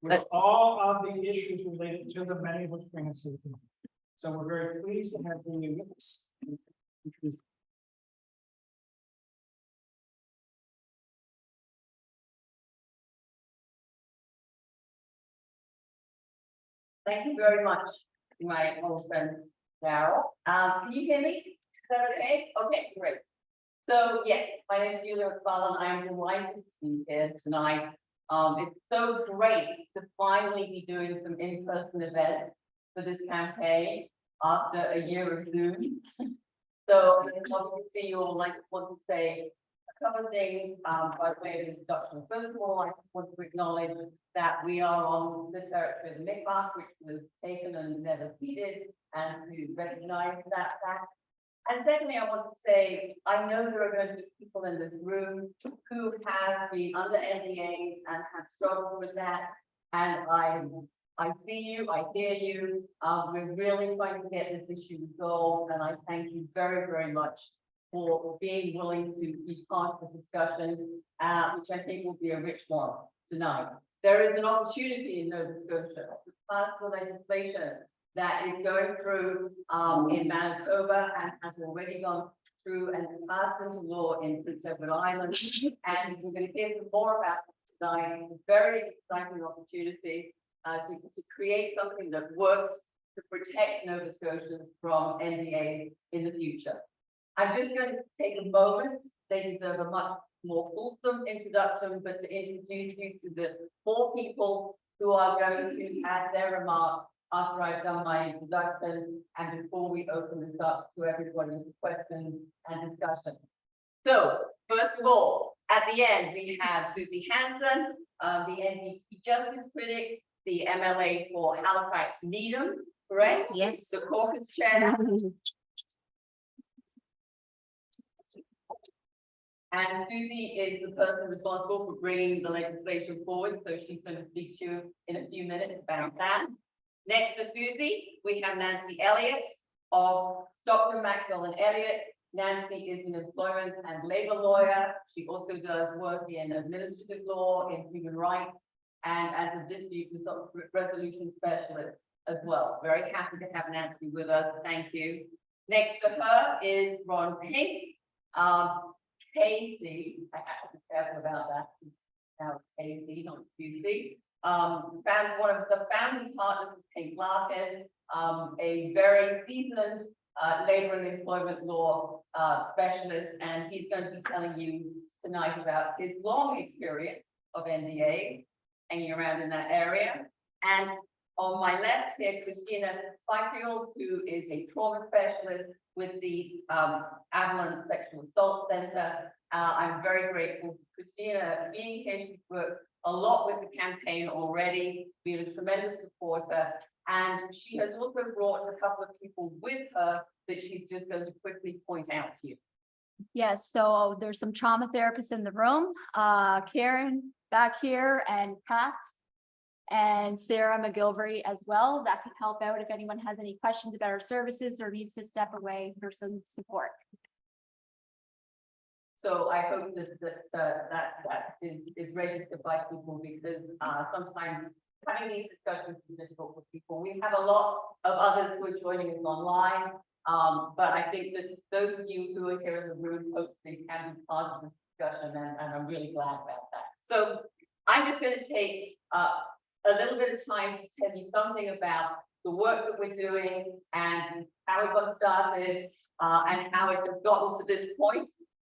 with all of the issues related to the many which bring us here tonight. So we're very pleased to have you with us. Thank you very much, my old friend Daryl. Can you hear me? Is that okay? Okay, great. So yes, my name is Julia Macfarlane. I am delighted to be here tonight. It's so great to finally be doing some in-person events for this campaign after a year of Zoom. So it's lovely to see you all. I just want to say a couple of things by way of introduction. First of all, I want to acknowledge that we are on the territory of Macfarlane, which was taken and never ceded, and to recognize that fact. And secondly, I want to say, I know there are going to be people in this room who have been under NDAs and have struggled with that. And I see you, I hear you. We're really trying to get this issue resolved. And I thank you very, very much for being willing to be part of the discussion, which I think will be a rich one tonight. There is an opportunity in Nova Scotia to pass the legislation that is going through in Manitoba and has already gone through and passed into law in Prince Edward Island. And we're going to hear some more about it tonight. It's a very exciting opportunity to create something that works to protect Nova Scotians from NDA in the future. I'm just going to take a moment. They deserve a much more fulsome introduction, but to introduce you to the 4 people who are going to add their remarks after I've done my introduction and before we open this up to everybody for questions and discussion. So, first of all, at the end, we have Suzy Hansen, the NDP Justice Critic, the MLA for Halifax Needham, correct? Yes. The caucus chair. And Suzy is the person responsible for bringing the legislation forward, so she's going to speak to you in a few minutes about that. Next to Suzy, we have Nancy Elliot of Stockton, Maxwell and Elliott. Nancy is an employment and labor lawyer. She also does work in administrative law, in human rights, and as a dispute resolution specialist as well. Very happy to have Nancy with us. Thank you. Next to her is Ron Pink. Casey, I have to be careful about that. Now, Casey, not Suzy. One of the founding partners of Pink Larkin, a very seasoned labor and employment law specialist, and he's going to be telling you tonight about his long experience of NDA hanging around in that area. And on my left here, Kristina Fifield, who is a trauma specialist with the Avalon Sexual Assault Centre. I'm very grateful to Kristina being here. She's worked a lot with the campaign already, been a tremendous supporter, and she has also brought a couple of people with her that she's just going to quickly point out to you. Yes, so there's some trauma therapists in the room, Karen back here and Pat and Sarah McGilvery as well, that can help out if anyone has any questions about our services or needs to step away for some support. So I hope that is registered by people, because sometimes having these discussions is difficult for people. We have a lot of others who are joining us online, but I think that those of you who are here in the room hopefully can be part of the discussion, and I'm really glad about that. So I'm just going to take a little bit of time to tell you something about the work that we're doing and how it got started and how it has gotten to this point.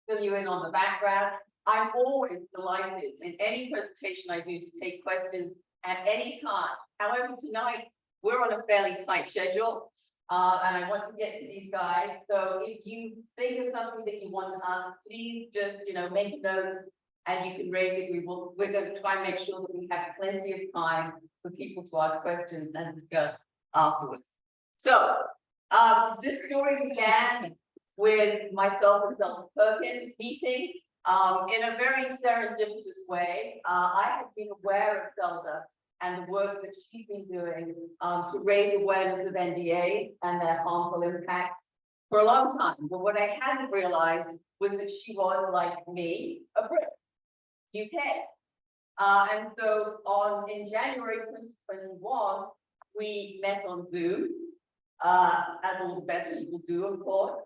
Fill you in on the background. I'm always delighted in any presentation I do to take questions at any time. However, tonight we're on a fairly tight schedule, and I want to get to these guys. So if you think of something that you want to ask, please just make notes, and you can raise it. We're going to try and make sure that we have plenty of time for people to ask questions and discuss afterwards. So this story began with myself and Zelda Perkins meeting in a very serendipitous way. I had been aware of Zelda and the work that she's been doing to raise awareness of NDA and their harmful impacts for a long time. But what I hadn't realized was that she was, like me, a Brit, UK. And so in January 2021, we met on Zoom, as all the best people do, of course.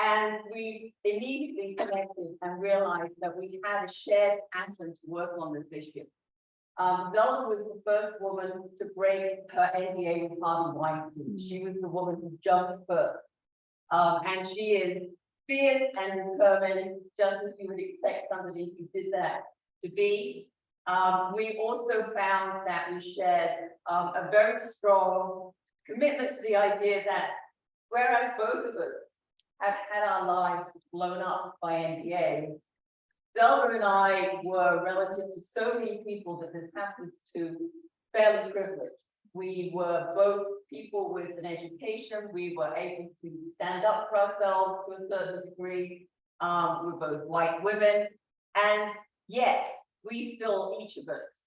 And we immediately connected and realized that we had a shared passion to work on this issue. Zelda was the first woman to break her NDA with Harvey Weinstein. She was the woman who jumped first. And she is fierce and determined, just as you would expect somebody who did that to be. We also found that we shared a very strong commitment to the idea that whereas both of us have had our lives blown up by NDAs, Zelda and I were, relative to so many people that this happens to, fairly privileged. We were both people with an education. We were able to stand up for ourselves to a certain degree. We're both white women, and yet we still, each of us,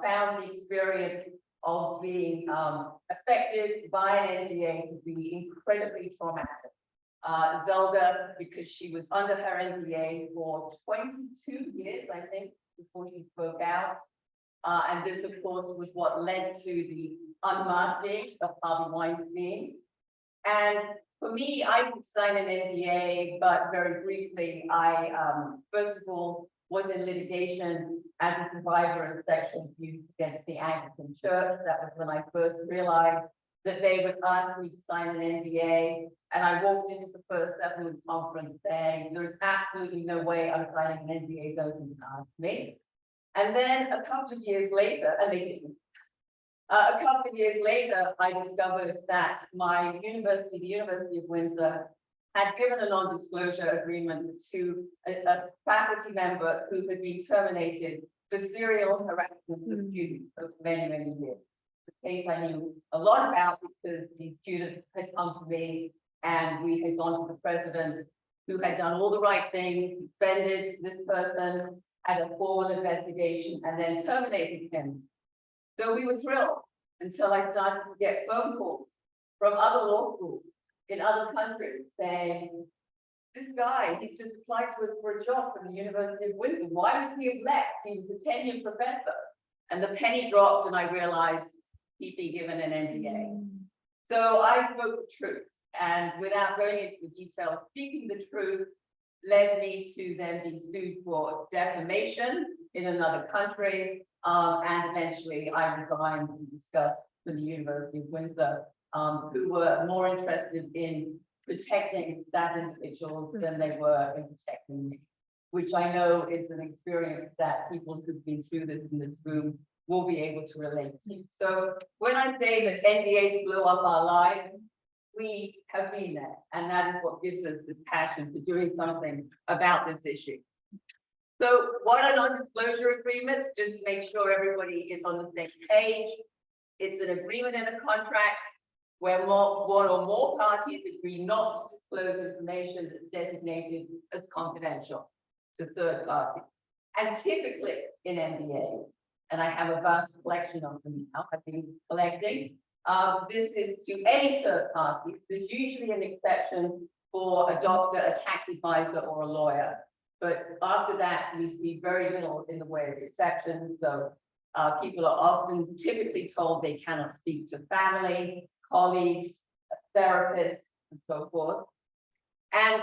found the experience of being affected by an NDA to be incredibly traumatic. Zelda, because she was under her NDA for 22 years, I think, before she spoke out. And this, of course, was what led to the unmasking of Harvey Weinstein. And for me, I didn't sign an NDA, but very briefly, I, first of all, was in litigation as a survivor of sexual abuse against the Anglican Church. That was when I first realized that they would ask me to sign an NDA. And I walked into the first Avalon conference saying, there is absolutely no way I'm signing an NDA, don't even ask me. And then a couple of years later, and they didn't. A couple of years later, I discovered that my university, the University of Windsor, had given a non-disclosure agreement to a faculty member who had been terminated for serial harassment of students for many, many years. The case I knew a lot about because these students had come to me and we had gone to the president, who had done all the right things, suspended this person, had a formal investigation, and then terminated him. So we were thrilled until I started to get phone calls from other law schools in other countries saying, this guy, he's just applied to us for a job from the University of Windsor. Why would he have left? He was a tenured professor. And the penny dropped and I realized he'd been given an NDA. So I spoke the truth. And without going into the details, speaking the truth led me to then be sued for defamation in another country. And eventually I resigned and discussed with the University of Windsor, who were more interested in protecting that individual than they were in protecting me, which I know is an experience that people who've been through this in this room will be able to relate to. So when I say that NDAs blew up our lives, we have been there, and that is what gives us this passion for doing something about this issue. So what are non-disclosure agreements? Just to make sure everybody is on the same page. It's an agreement in a contract where one or more parties agree not to disclose information that's designated as confidential to third parties. And typically in NDAs, and I have a vast collection of them now, I've been collecting, this is to any third party. There's usually an exception for a doctor, a tax advisor, or a lawyer. But after that, we see very little in the way of exceptions. So people are often typically told they cannot speak to family, colleagues, a therapist, and so forth. And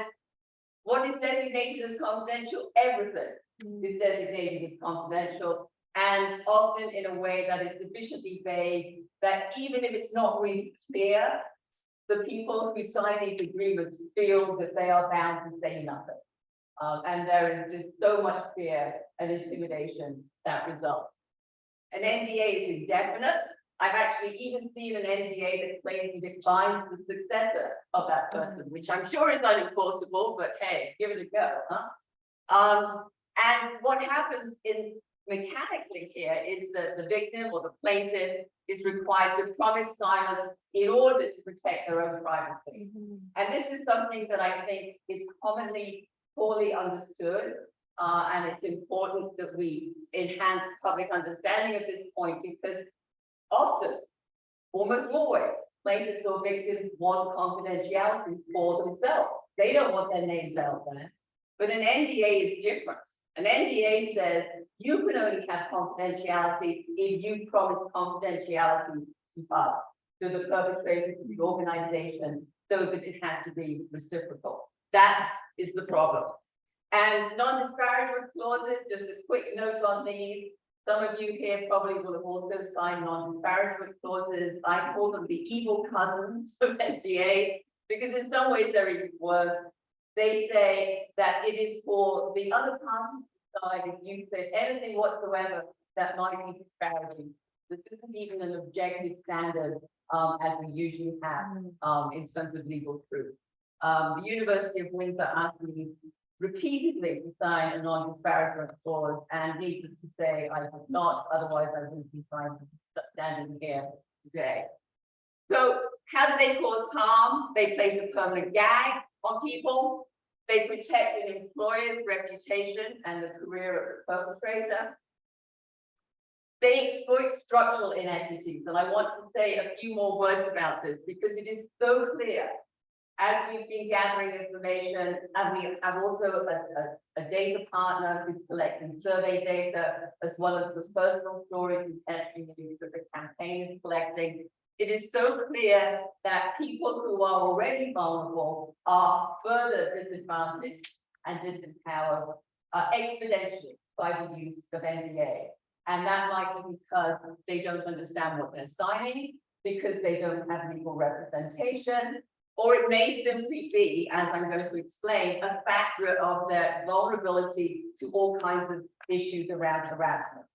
what is designated as confidential? Everything is designated as confidential, and often in a way that is sufficiently vague that even if it's not really clear, the people who sign these agreements feel that they are bound to say nothing. And there is just so much fear and intimidation that results. An NDA is indefinite. I've actually even seen an NDA that claims that it binds the successor of that person, which I'm sure is unenforceable, but hey, give it a go, huh? And what happens mechanically here is that the victim or the plaintiff is required to promise silence in order to protect their own privacy. And this is something that I think is commonly poorly understood. And it's important that we enhance public understanding of this point, because often, almost always, plaintiffs or victims want confidentiality for themselves. They don't want their names out there. But an NDA is different. An NDA says you can only have confidentiality if you promise confidentiality to the perpetrator, to the organization, so that it has to be reciprocal. That is the problem. And non-disparagement clauses, just a quick note on these. Some of you here probably will have also signed non-disparagement clauses. I call them the evil cousins of NDAs, because in some ways they're even worse. They say that it is for the other party to decide if you say anything whatsoever that might be disparaging. This isn't even an objective standard as we usually have in terms of legal truth. The University of Windsor asked me repeatedly to sign a non-disparagement clause, and needless to say, I did not, otherwise I wouldn't be standing here today. So how do they cause harm? They place a permanent gag on people. They protect an employer's reputation and the career of the perpetrator. They exploit structural inequities, and I want to say a few more words about this because it is so clear as we've been gathering information, and we have also a data partner who's collecting survey data, as well as the personal stories and testimonies that the campaign is collecting. It is so clear that people who are already vulnerable are further disadvantaged and disempowered exponentially by the use of NDAs. And that might be because they don't understand what they're signing, because they don't have legal representation, or it may simply be, as I'm going to explain, a factor of their vulnerability to all kinds of issues around harassment.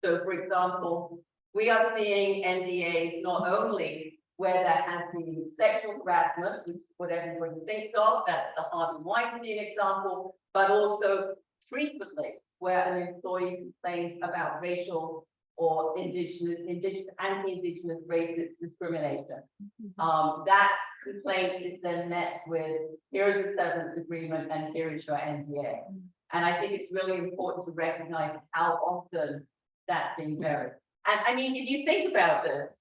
So, for example, we are seeing NDAs not only where there has been sexual harassment, which is what everybody thinks of, that's the Harvey Weinstein example, but also frequently where an employee complains about racial or anti-Indigenous racist discrimination. That complaint is then met with, here is a severance agreement and here is your NDA. And I think it's really important to recognize how often that's being buried. And I mean, if you think about this,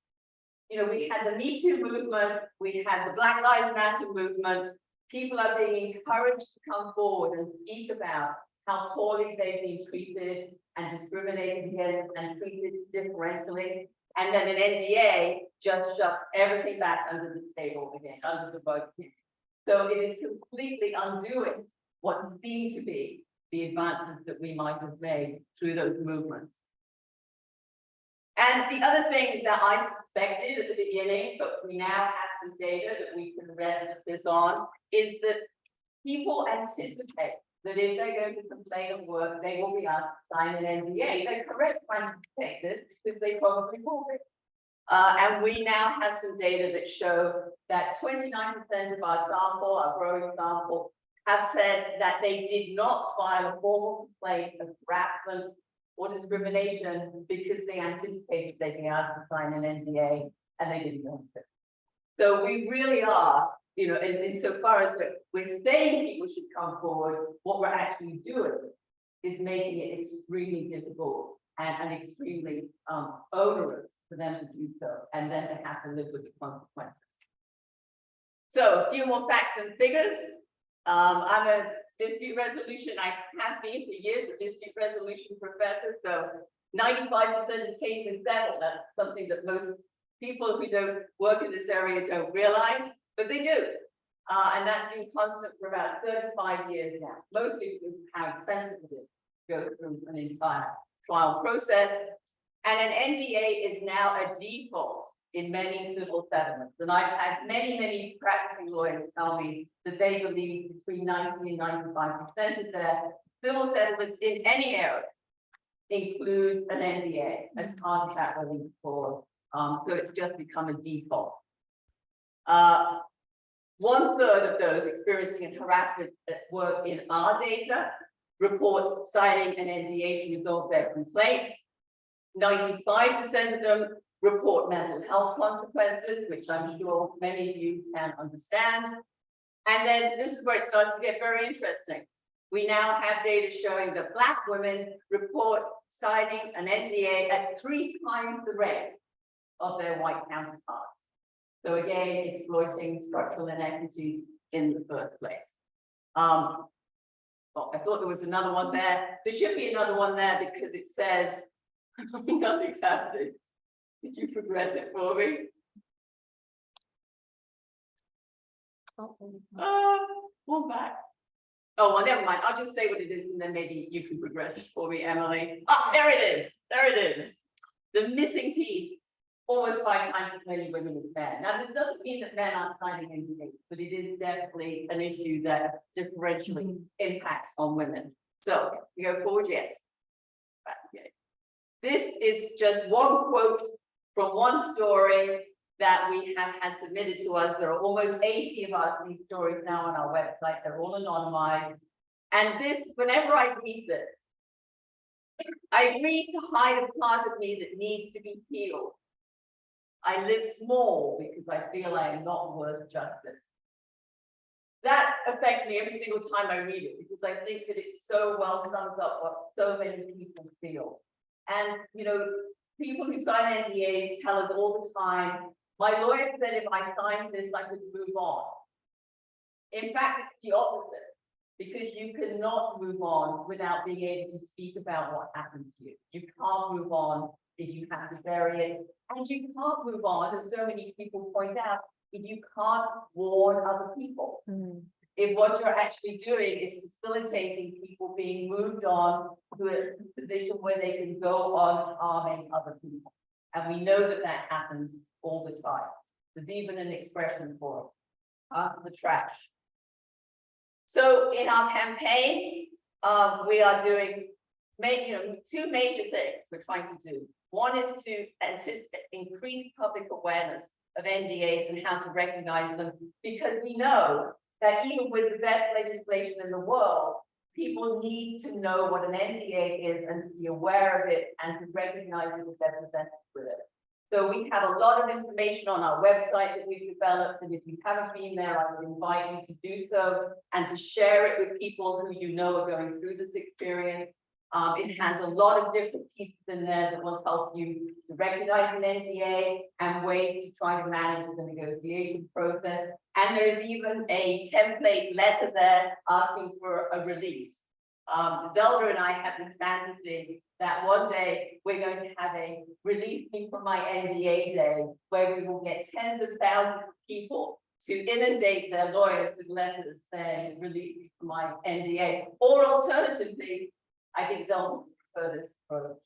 you know, we had the Me Too movement, we had the Black Lives Matter movement, people are being encouraged to come forward and speak about how poorly they've been treated and discriminated against and treated differentially. And then an NDA just shuts everything back under the table again, under the rug. So it is completely undoing what seemed to be the advances that we might have made through those movements. And the other thing that I suspected at the beginning, but we now have some data that we can rest this on, is that people anticipate that if they're going to complain at work, they will be asked to sign an NDA. They're correct to anticipate this because they probably will be. And we now have some data that show that 29% of our sample, our growing sample, have said that they did not file a formal complaint of harassment or discrimination because they anticipated they'd be asked to sign an NDA and they didn't want to. So we really are, you know, insofar as we're saying people should come forward, what we're actually doing is making it extremely difficult and extremely onerous for them to do so, and then they have to live with the consequences. So a few more facts and figures. I'm a dispute resolution, I have been for years, a dispute resolution professor, so 95% of cases settled. That's something that most people who don't work in this area don't realize, but they do. And that's been constant for about 35 years now, mostly because of how expensive it is to go through an entire trial process. And an NDA is now a default in many civil settlements. And I've had many practicing lawyers tell me that they believe between 90 and 95% of their civil settlements in any area include an NDA as part of that release clause. So it's just become a default. 1/3 of those experiencing harassment at work in our data report signing an NDA to resolve their complaint. 95% of them report mental health consequences, which I'm sure many of you can understand. And then this is where it starts to get very interesting. We now have data showing that Black women report signing an NDA at 3 times the rate of their white counterparts. So again, exploiting structural inequities in the first place. Oh, I thought there was another one there. There should be another one there because it says nothing's happening. Did you progress it for me? One back. Oh, well, never mind. I'll just say what it is and then maybe you can progress it for me, Emily. Ah, there it is. There it is. The missing piece. Almost 5 times as many women as men. Now, this doesn't mean that men aren't signing NDAs, but it is definitely an issue that differentially impacts on women. So, we go forward, yes. Okay. This is just one quote from one story that we have had submitted to us. There are almost 80 of these stories now on our website. They're all anonymized. And this, whenever I read this, I read to hide a part of me that needs to be healed. I live small because I feel I am not worth justice. That affects me every single time I read it because I think that it so well sums up what so many people feel. And, you know, people who sign NDAs tell us all the time, my lawyer said if I signed this, I could move on. In fact, it's the opposite, because you cannot move on without being able to speak about what happened to you. You can't move on if you have to bury it. And you can't move on, as so many people point out, if you can't warn other people. If what you're actually doing is facilitating people being moved on to a position where they can go on harming other people. And we know that that happens all the time. There's even an expression for it, the trash. So in our campaign, we are doing two major things we're trying to do. One is to increase public awareness of NDAs and how to recognize them, because we know that even with the best legislation in the world, people need to know what an NDA is and to be aware of it and to recognize it if they're presented with it. So we have a lot of information on our website that we've developed, and if you haven't been there, I would invite you to do so and to share it with people who you know are going through this experience. It has a lot of different pieces in there that will help you to recognize an NDA and ways to try to manage the negotiation process. And there is even a template letter there asking for a release. Zelda and I have this fantasy that one day we're going to have a release me from my NDA day where we will get tens of thousands of people to inundate their lawyers with letters saying release me from my NDA. Or alternatively, I think Zelda would prefer this approach.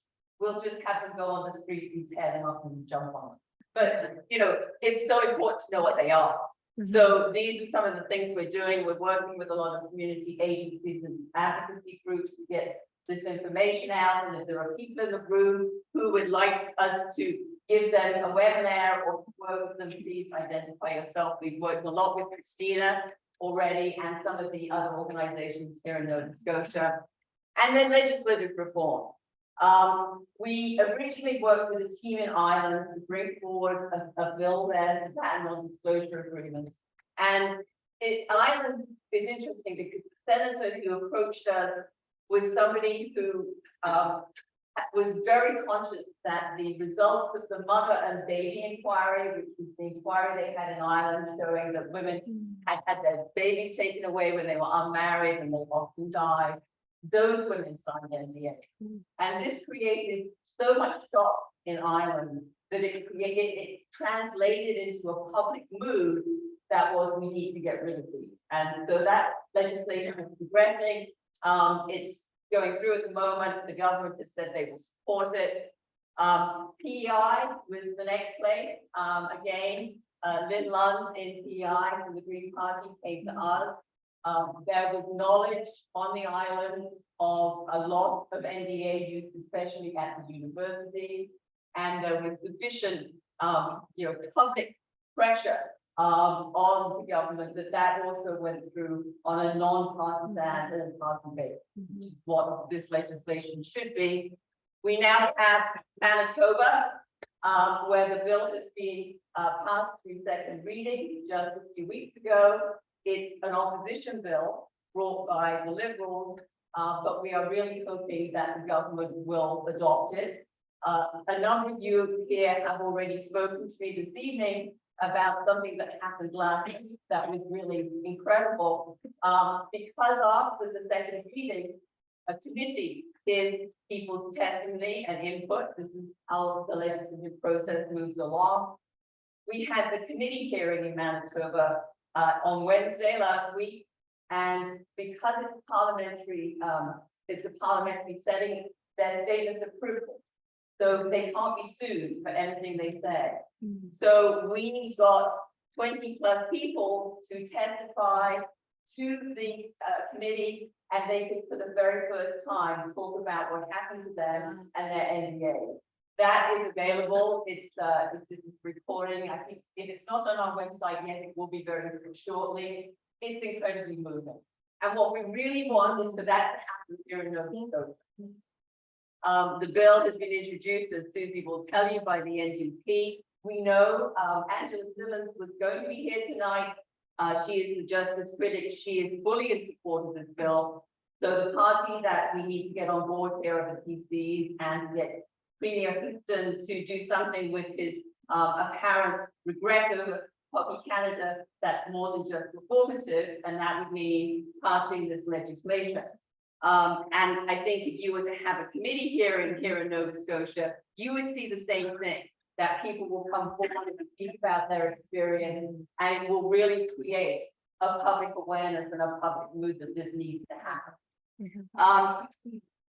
We'll just have them go on the streets and tear them up and jump on them. But, you know, it's so important to know what they are. So these are some of the things we're doing. We're working with a lot of community agencies and advocacy groups to get this information out. And if there are people in the room who would like us to give them a webinar or to work with them, please identify yourself. We've worked a lot with Kristina already and some of the other organizations here in Nova Scotia. And then legislative reform. We originally worked with a team in Ireland to bring forward a bill there to ban non-disclosure agreements. And Ireland is interesting because the senator who approached us was somebody who was very conscious that the results of the mother and baby inquiry, which was the inquiry they had in Ireland showing that women had their babies taken away when they were unmarried and they often died, those women signed NDA. And this created so much shock in Ireland that it translated into a public mood that was, we need to get rid of these. And so that legislation is progressing. It's going through at the moment. The government has said they will support it. PEI was the next place. Again, Lynn Lund in PEI from the Green Party came to us. There was knowledge on the island of a lot of NDA use, especially at the university, and there was sufficient, public pressure on the government that also went through on a non-partisan and party basis, what this legislation should be. We now have Manitoba, where the bill has been passed through second reading just a few weeks ago. It's an opposition bill brought by the Liberals, but we are really hoping that the government will adopt it. A number of you here have already spoken to me this evening about something that happened last week that was really incredible. Because after the second reading, a committee is people's testimony and input. This is how the legislative process moves along. We had the committee hearing in Manitoba on Wednesday last week, and because it's a parliamentary setting, their statements of proof. So they can't be sued for anything they say. So we got 20+ people to testify to the committee, and they could, for the very first time, talk about what happened to them and their NDAs. That is available. It's recording. I think if it's not on our website yet, it will be very shortly. It's incredibly moving. And what we really want is for that to happen here in Nova Scotia. The bill has been introduced, as Suzy will tell you, by the NDP. We know Angela Simmons was going to be here tonight. She is the Justice Critic. She is fully in support of this bill. So the party that we need to get on board here are the PCs and get Premier Houston to do something with his apparent regret over Hockey Canada that's more than just performative, and that would mean passing this legislation. And I think if you were to have a committee hearing here in Nova Scotia, you would see the same thing, that people will come forward and speak about their experience, and it will really create a public awareness and a public mood that this needs to happen.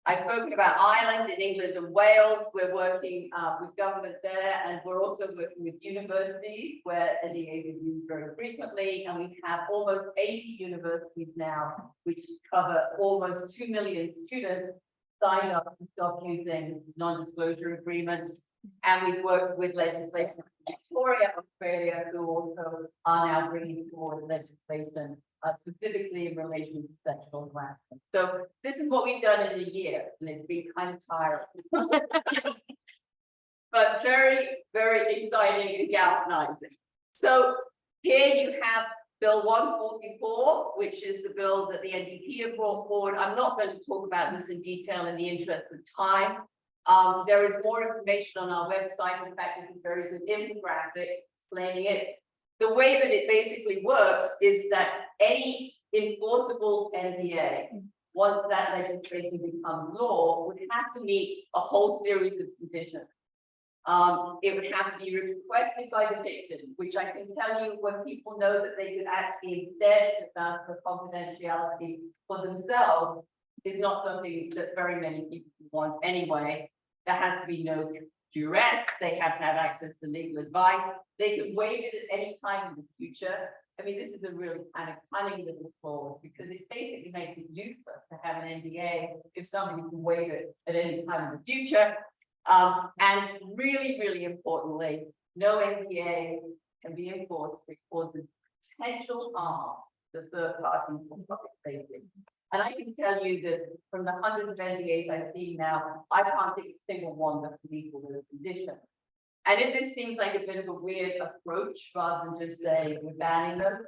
I've spoken about Ireland in England and Wales. We're working with government there, and we're also working with universities where NDAs are used very frequently. And we have almost 80 universities now, which cover almost 2 million students signed up to stop using non-disclosure agreements. And we've worked with legislators in Victoria, Australia, who also are now bringing forward legislation specifically in relation to sexual harassment. So this is what we've done in a year, and it's been kind of tiring. But very, very exciting and galvanizing. So here you have Bill 144, which is the bill that the NDP have brought forward. I'm not going to talk about this in detail in the interest of time. There is more information on our website. In fact, it's a very good infographic explaining it. The way that it basically works is that any enforceable NDA, once that legislation becomes law, would have to meet a whole series of conditions. It would have to be requested by the victim, which I can tell you, when people know that they could actually instead just ask for confidentiality for themselves, is not something that very many people want anyway. There has to be no duress. They have to have access to legal advice. They can waive it at any time in the future. I mean, this is a really kind of cunning little clause, because it basically makes it useless to have an NDA if somebody can waive it at any time in the future. And really, really importantly, no NDA can be enforced if it causes potential harm to third parties for public safety. And I can tell you that from the hundreds of NDAs I've seen now, I can't think of a single one that can meet all those conditions. And if this seems like a bit of a weird approach, rather than just say we're banning them,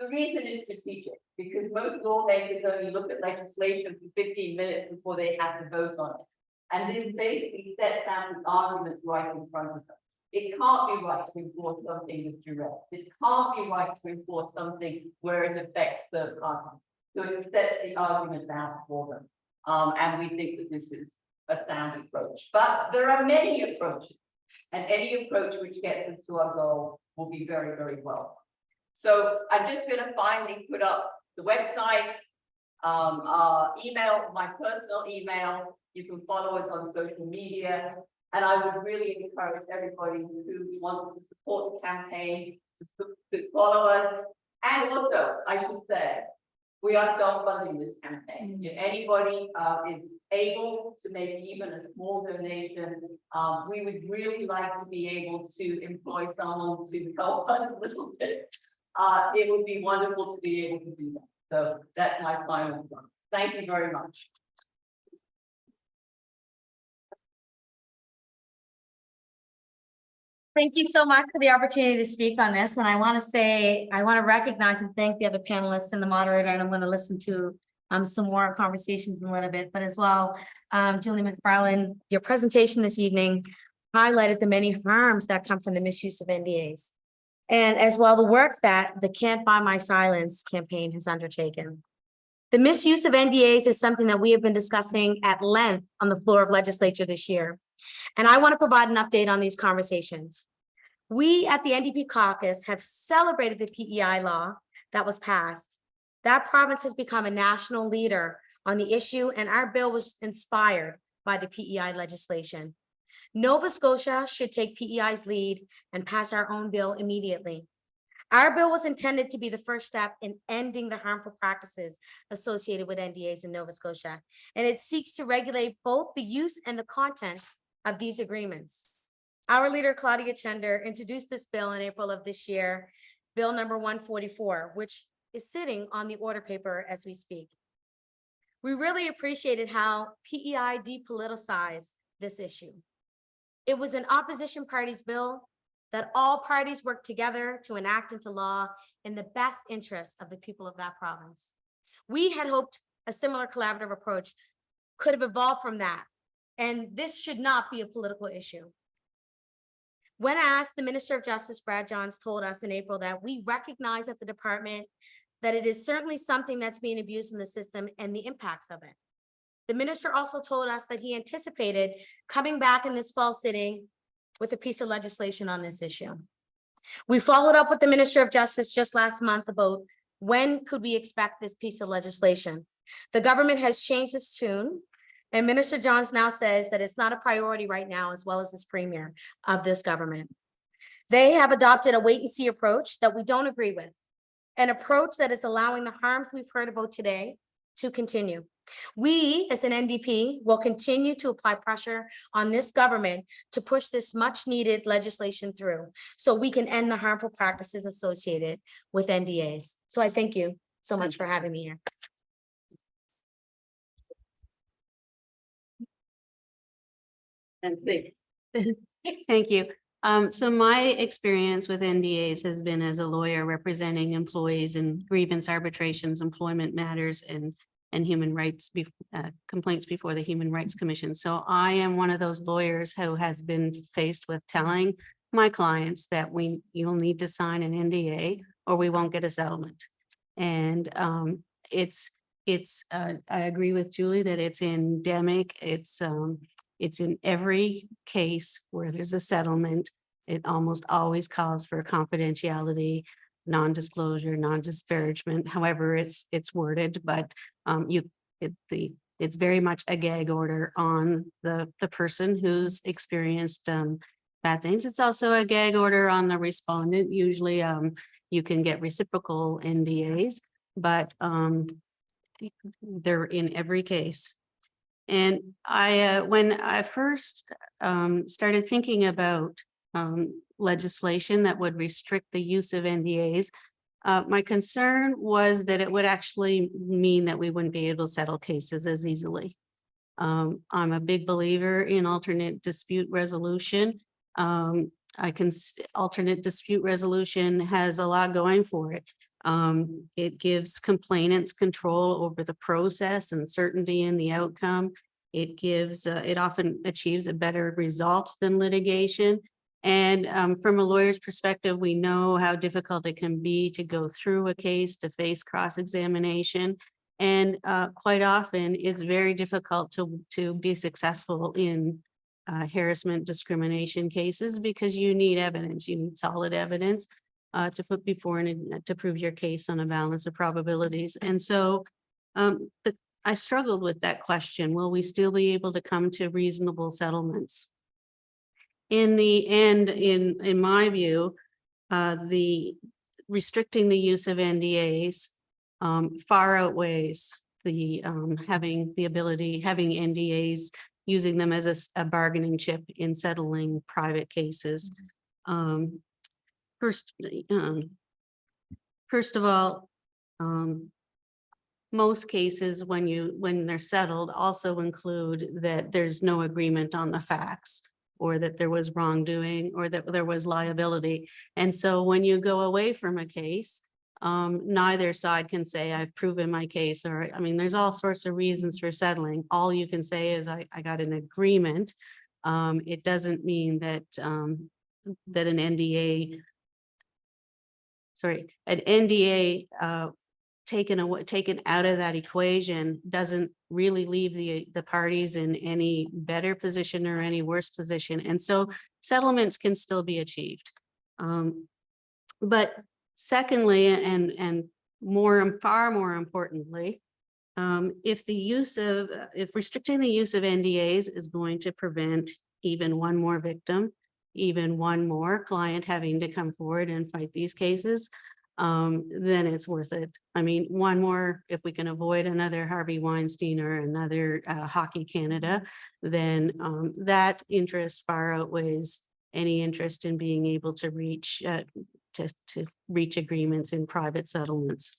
the reason is strategic, because most lawmakers only look at legislation for 15 minutes before they have to vote on it. And this basically sets out the arguments right in front of them. It can't be right to enforce something with duress. It can't be right to enforce something where it affects third parties. So it sets the arguments out for them. And we think that this is a sound approach. But there are many approaches, and any approach which gets us to our goal will be very, very welcome. So I'm just going to finally put up the website, our email, my personal email. You can follow us on social media. And I would really encourage everybody who wants to support the campaign to follow us. And also, I should say, we are self-funding this campaign. If anybody is able to make even a small donation, we would really like to be able to employ someone to help us a little bit. It would be wonderful to be able to do that. So that's my final one. Thank you very much. Thank you so much for the opportunity to speak on this. And I want to recognize and thank the other panelists and the moderator. And I'm going to listen to some more conversations in a little bit, but as well, Julie Macfarlane, your presentation this evening highlighted the many harms that come from the misuse of NDAs. and as well the work that the Can't Buy My Silence campaign has undertaken. The misuse of NDAs is something that we have been discussing at length on the floor of legislature this year. And I want to provide an update on these conversations. We at the NDP caucus have celebrated the PEI law that was passed. That province has become a national leader on the issue, and our bill was inspired by the PEI legislation. Nova Scotia should take PEI's lead and pass our own bill immediately. Our bill was intended to be the first step in ending the harmful practices associated with NDAs in Nova Scotia, and it seeks to regulate both the use and the content of these agreements. Our leader, Claudia Chender, introduced this bill in April of this year, Bill number 144, which is sitting on the order paper as we speak. We really appreciated how PEI depoliticized this issue. It was an opposition party's bill that all parties worked together to enact into law in the best interest of the people of that province. We had hoped a similar collaborative approach could have evolved from that, and this should not be a political issue. When asked, the Minister of Justice, Brad Johns, told us in April that we recognize at the department that it is certainly something that's being abused in the system and the impacts of it. The minister also told us that he anticipated coming back in this fall sitting with a piece of legislation on this issue. We followed up with the Minister of Justice just last month about when could we expect this piece of legislation. The government has changed its tune, and Minister Johns now says that it's not a priority right now, as well as this premier of this government. They have adopted a wait and see approach that we don't agree with, an approach that is allowing the harms we've heard about today to continue. We, as an NDP, will continue to apply pressure on this government to push this much needed legislation through so we can end the harmful practices associated with NDAs. So I thank you so much for having me here. And see. Thank you. So my experience with NDAs has been as a lawyer representing employees in grievance arbitrations, employment matters, and human rights complaints before the Human Rights Commission. So I am one of those lawyers who has been faced with telling my clients that you'll need to sign an NDA or we won't get a settlement. And I agree with Julie that it's endemic. It's in every case where there's a settlement. It almost always calls for confidentiality, non-disclosure, non-disparagement, however it's worded, but it's very much a gag order on the person who's experienced bad things. It's also a gag order on the respondent. Usually you can get reciprocal NDAs, but they're in every case. And when I first started thinking about legislation that would restrict the use of NDAs, my concern was that it would actually mean that we wouldn't be able to settle cases as easily. I'm a big believer in alternate dispute resolution. Alternate dispute resolution has a lot going for it. It gives complainants control over the process and certainty in the outcome. It gives, it often achieves a better result than litigation. And from a lawyer's perspective, we know how difficult it can be to go through a case, to face cross-examination. And quite often it's very difficult to be successful in harassment discrimination cases because you need evidence, you need solid evidence to put before and to prove your case on a balance of probabilities. And so I struggled with that question. Will we still be able to come to reasonable settlements? In the end, in my view, the restricting the use of NDAs far outweighs the having NDAs, using them as a bargaining chip in settling private cases. First of all, most cases when they're settled also include that there's no agreement on the facts, or that there was wrongdoing, or that there was liability. And so when you go away from a case, neither side can say I've proven my case, or I mean, there's all sorts of reasons for settling. All you can say is I got an agreement. It doesn't mean that that an NDA an NDA taken out of that equation doesn't really leave the parties in any better position or any worse position. And so settlements can still be achieved. But secondly, and far more importantly, if restricting the use of NDAs is going to prevent even one more victim, even one more client having to come forward and fight these cases, then it's worth it. I mean, one more, if we can avoid another Harvey Weinstein or another Hockey Canada, then that interest far outweighs any interest in being able to reach agreements in private settlements.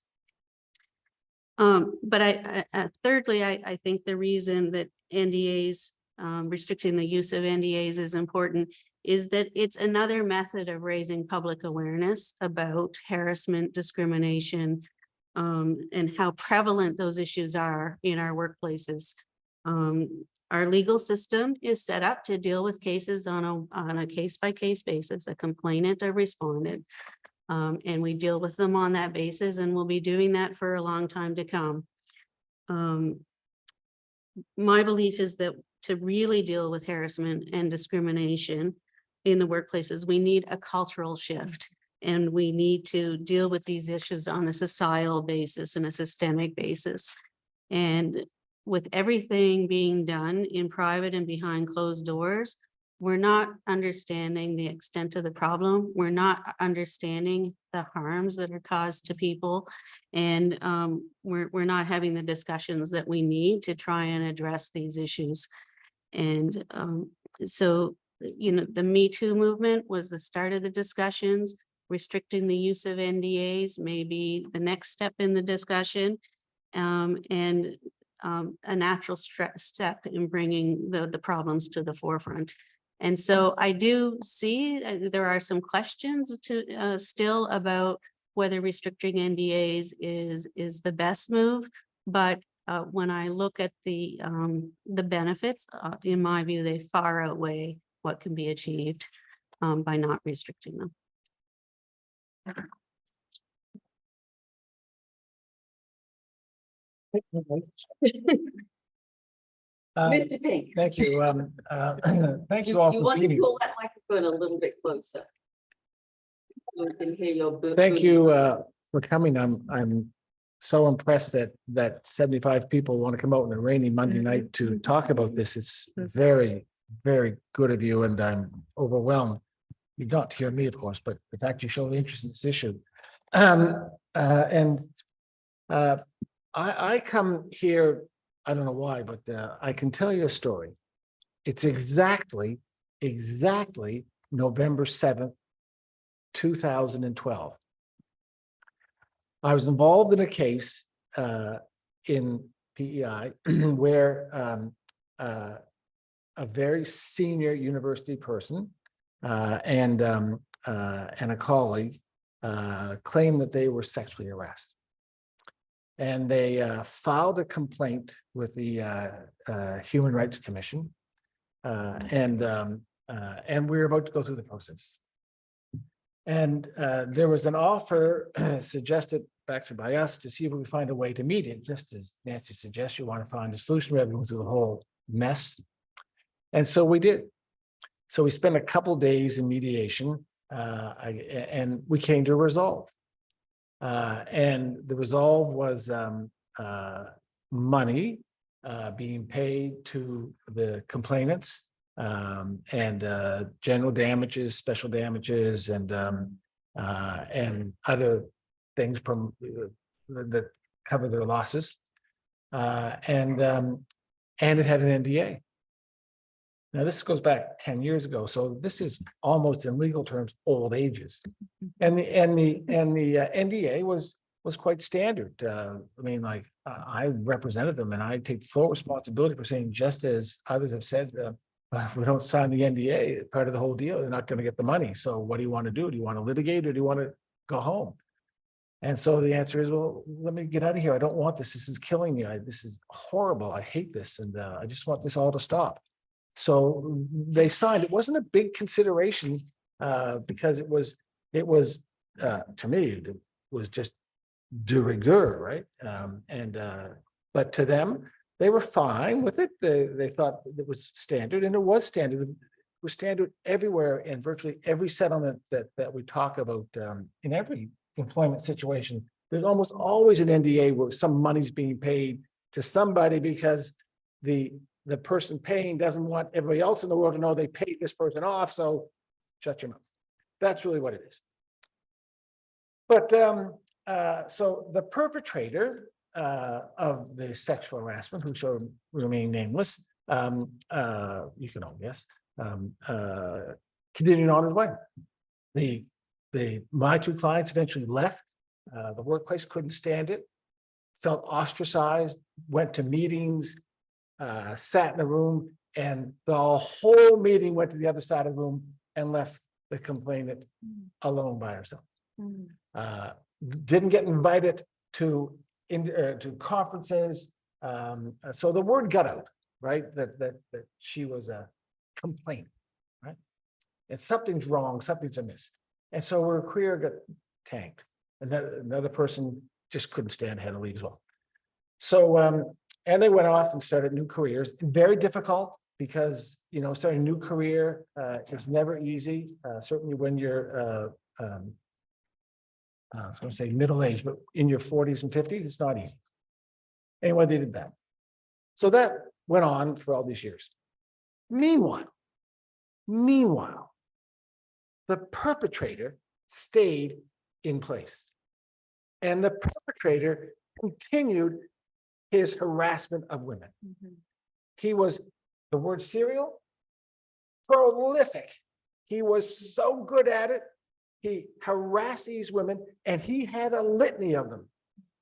But thirdly, I think the reason that NDAs, restricting the use of NDAs is important is that it's another method of raising public awareness about harassment, discrimination, and how prevalent those issues are in our workplaces. Our legal system is set up to deal with cases on a case-by-case basis, a complainant or respondent. And we deal with them on that basis, and we'll be doing that for a long time to come. My belief is that to really deal with harassment and discrimination in the workplaces, we need a cultural shift, and we need to deal with these issues on a societal basis and a systemic basis. And with everything being done in private and behind closed doors, we're not understanding the extent of the problem. We're not understanding the harms that are caused to people. And we're not having the discussions that we need to try and address these issues. And so, you know, the Me Too movement was the start of the discussions. Restricting the use of NDAs may be the next step in the discussion. And a natural step in bringing the problems to the forefront. And so I do see there are some questions to still about whether restricting NDAs is the best move. But when I look at the benefits, in my view, they far outweigh what can be achieved by not restricting them. Mr. Pink. Thank you. Thank you all You for want to being. pull that microphone a little bit closer? So we can hear your boom. Thank you for coming. I'm so impressed that 75 people want to come out on a rainy Monday night to talk about this. It's very, very good of you, and I'm overwhelmed. You don't hear me, of course, but the fact you show interest in this issue. I come here, I don't know why, but I can tell you a story. It's exactly November 7th, 2012. I was involved in a case in PEI where a very senior university person and a colleague claimed that they were sexually harassed. And they filed a complaint with the Human Rights Commission, and we were about to go through the process. And there was an offer suggested actually by us to see if we could find a way to meet it, just as Nancy suggests, you want to find a solution rather than go through the whole mess. And so we did. So we spent a couple days in mediation, and we came to a resolve. And the resolve was money being paid to the complainants, and general damages, special damages, and other things from that cover their losses, and it had an NDA. Now this goes back 10 years ago, so this is almost in legal terms old ages, and the NDA was quite standard. I mean, like I represented them, and I take full responsibility for saying, just as others have said, if we don't sign the NDA, part of the whole deal, they're not going to get the money. So what do you want to do? Do you want to litigate, or do you want to go home? And so the answer is, well, let me get out of here. I don't want this. This is killing me. This is horrible. I hate this, and I just want this all to stop. So they signed. It wasn't a big consideration because it was to me, was just de rigueur, right? But to them, they were fine with it. They thought it was standard, and it was standard. It was standard everywhere, and virtually every settlement that we talk about in every employment situation. There's almost always an NDA where some money's being paid to somebody because the person paying doesn't want everybody else in the world to know they paid this person off, so shut your mouth. That's really what it is. But so the perpetrator of the sexual harassment, who shall remain nameless, you can all guess, continued on his way. My two clients eventually left. The workplace couldn't stand it, felt ostracized, went to meetings, sat in a room, and the whole meeting went to the other side of the room and left the complainant alone by herself. Didn't get invited to conferences. So the word got out, right? That she was a complainant, right? And something's wrong, something's amiss. And so her career got tanked. Another person just couldn't stand, had to leave as well. So, and they went off and started new careers. Very difficult because, starting a new career is never easy. Certainly when you're, I was going to say middle-aged, but in your 40s and 50s, it's not easy. Anyway, they did that. So that went on for all these years. Meanwhile, the perpetrator stayed in place. And the perpetrator continued his harassment of women. He was, the word serial, prolific. He was so good at it. He harassed these women, and he had a litany of them.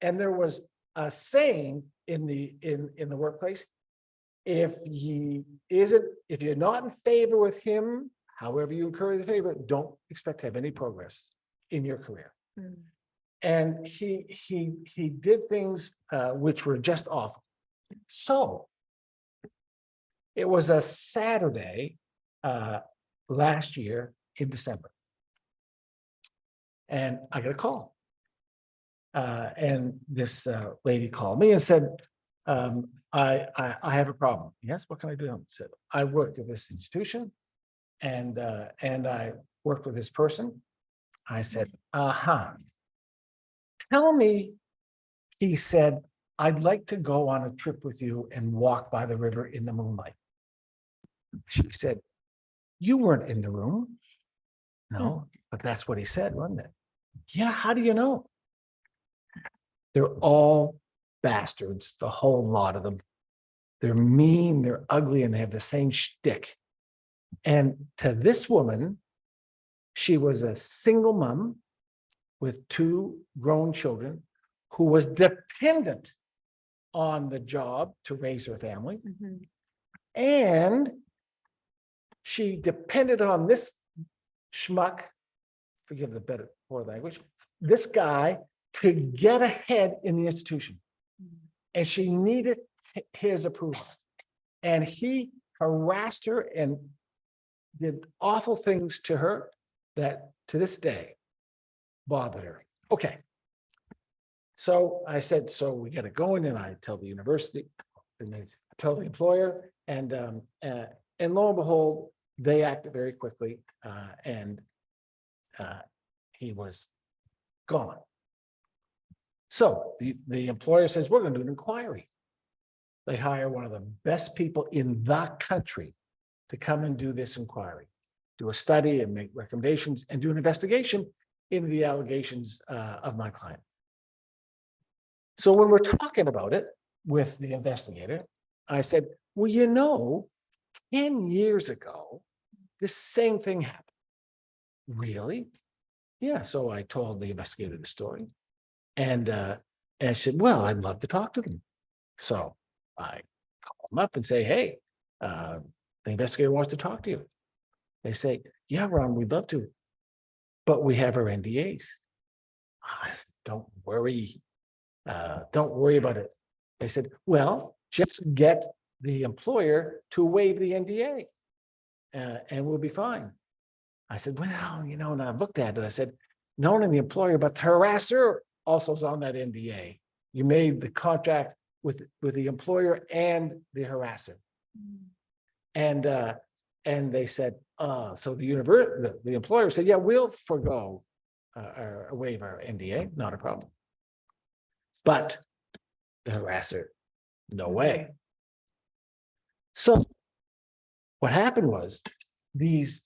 And there was a saying in the workplace: if you're not in favor with him, however you incur the favor, don't expect to have any progress in your career. And he did things which were just awful. So it was a Saturday last year in December, and I got a call. And this lady called me and said, I have a problem. Yes, what can I do? I said, I worked at this institution, and I worked with this person. I said, tell me, he said, I'd like to go on a trip with you and walk by the river in the moonlight. She said, you weren't in the room. No, but that's what he said, wasn't it? Yeah, how do you know? They're all bastards, the whole lot of them. They're mean, they're ugly, and they have the same shtick. And to this woman, she was a single mom with 2 grown children who was dependent on the job to raise her family. And she depended on this schmuck, forgive the better poor language, this guy, to get ahead in the institution. And she needed his approval. And he harassed her and did awful things to her that to this day bothered her. Okay. So I said, so we got to go in, and I tell the university, and I tell the employer, and lo and behold, they acted very quickly, and he was gone. So the employer says, we're going to do an inquiry. They hire one of the best people in the country to come and do this inquiry, do a study and make recommendations and do an investigation into the allegations of my client. So when we're talking about it with the investigator, I said, well, 10 years ago, this same thing happened. Really? Yeah. So I told the investigator the story, and she said, well, I'd love to talk to them. So I call them up and say, hey, the investigator wants to talk to you. They say, yeah, Ron, we'd love to, but we have our NDAs. I said, don't worry about it. They said, well, just get the employer to waive the NDA and we'll be fine. I said, well, and I looked at it. I said, not only the employer, but the harasser also is on that NDA. You made the contract with the employer and the harasser. And they said, so the employer said, yeah, we'll forego or waive our NDA, not a problem. But the harasser, no way. So what happened was these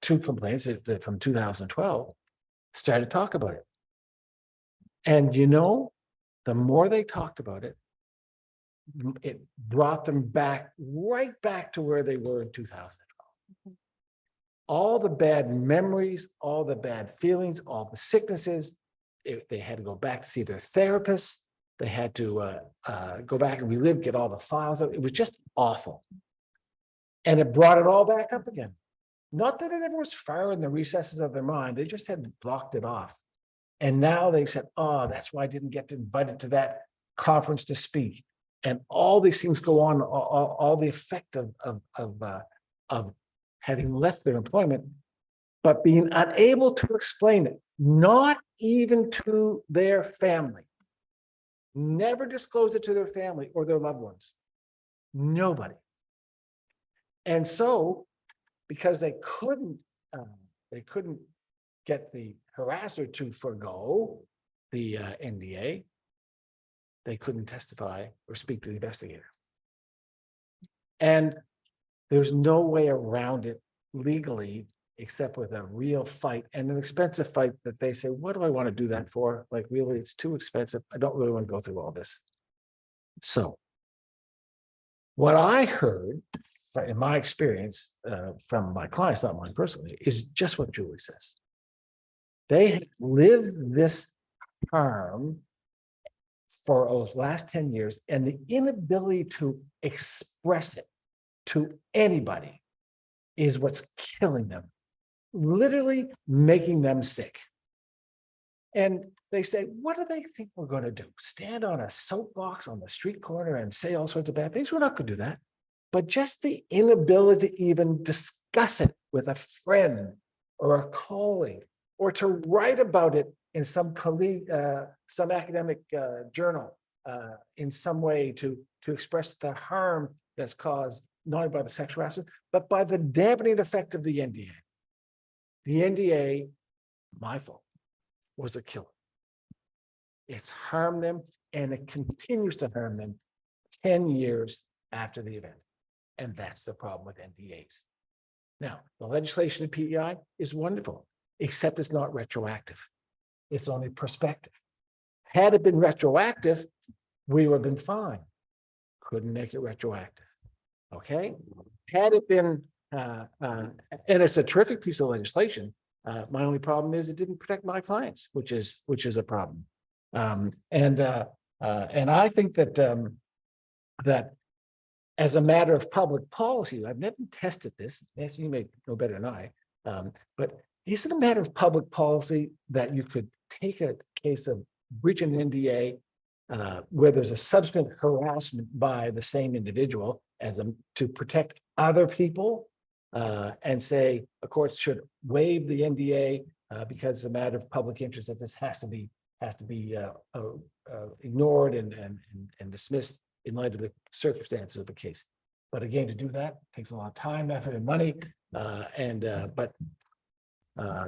two complaints that from 2012 started to talk about it. And the more they talked about it, it brought them right back to where they were in 2012. All the bad memories, all the bad feelings, all the sicknesses, they had to go back to see their therapists. They had to go back and relive, get all the files. It was just awful. And it brought it all back up again. Not that it ever was far in the recesses of their mind. They just had blocked it off. And now they said, oh, that's why I didn't get invited to that conference to speak. And all these things go on, all the effect of having left their employment, but being unable to explain it, not even to their family. Never disclose it to their family or their loved ones. Nobody. And so, because they couldn't get the harasser to forgo the NDA, they couldn't testify or speak to the investigator. And there's no way around it legally except with a real fight and an expensive fight that they say, what do I want to do that for? Like, really, it's too expensive. I don't really want to go through all this. So what I heard in my experience from my clients, not mine personally, is just what Julie says. They have lived this harm for those last 10 years, and the inability to express it to anybody is what's killing them, literally making them sick. And they say, what do they think we're going to do? Stand on a soapbox on the street corner and say all sorts of bad things? We're not going to do that. But just the inability to even discuss it with a friend or a colleague, or to write about it in some academic journal in some way to express the harm that's caused not only by the sexual harassment, but by the dampening effect of the NDA. The NDA, my fault, was a killer. It's harmed them, and it continues to harm them 10 years after the event. And that's the problem with NDAs. Now, the legislation in PEI is wonderful, except it's not retroactive. It's only prospective. Had it been retroactive, we would have been fine. Couldn't make it retroactive. Okay? Had it been, and it's a terrific piece of legislation. My only problem is it didn't protect my clients, which is a problem. And I think that that as a matter of public policy, I've never tested this. Nancy, you may know better than I. But is it a matter of public policy that you could take a case of breaching an NDA where there's a subsequent harassment by the same individual to protect other people and say a court should waive the NDA because it's a matter of public interest that this has to be ignored and dismissed in light of the circumstances of the case. But again, to do that takes a lot of time, effort, and money. But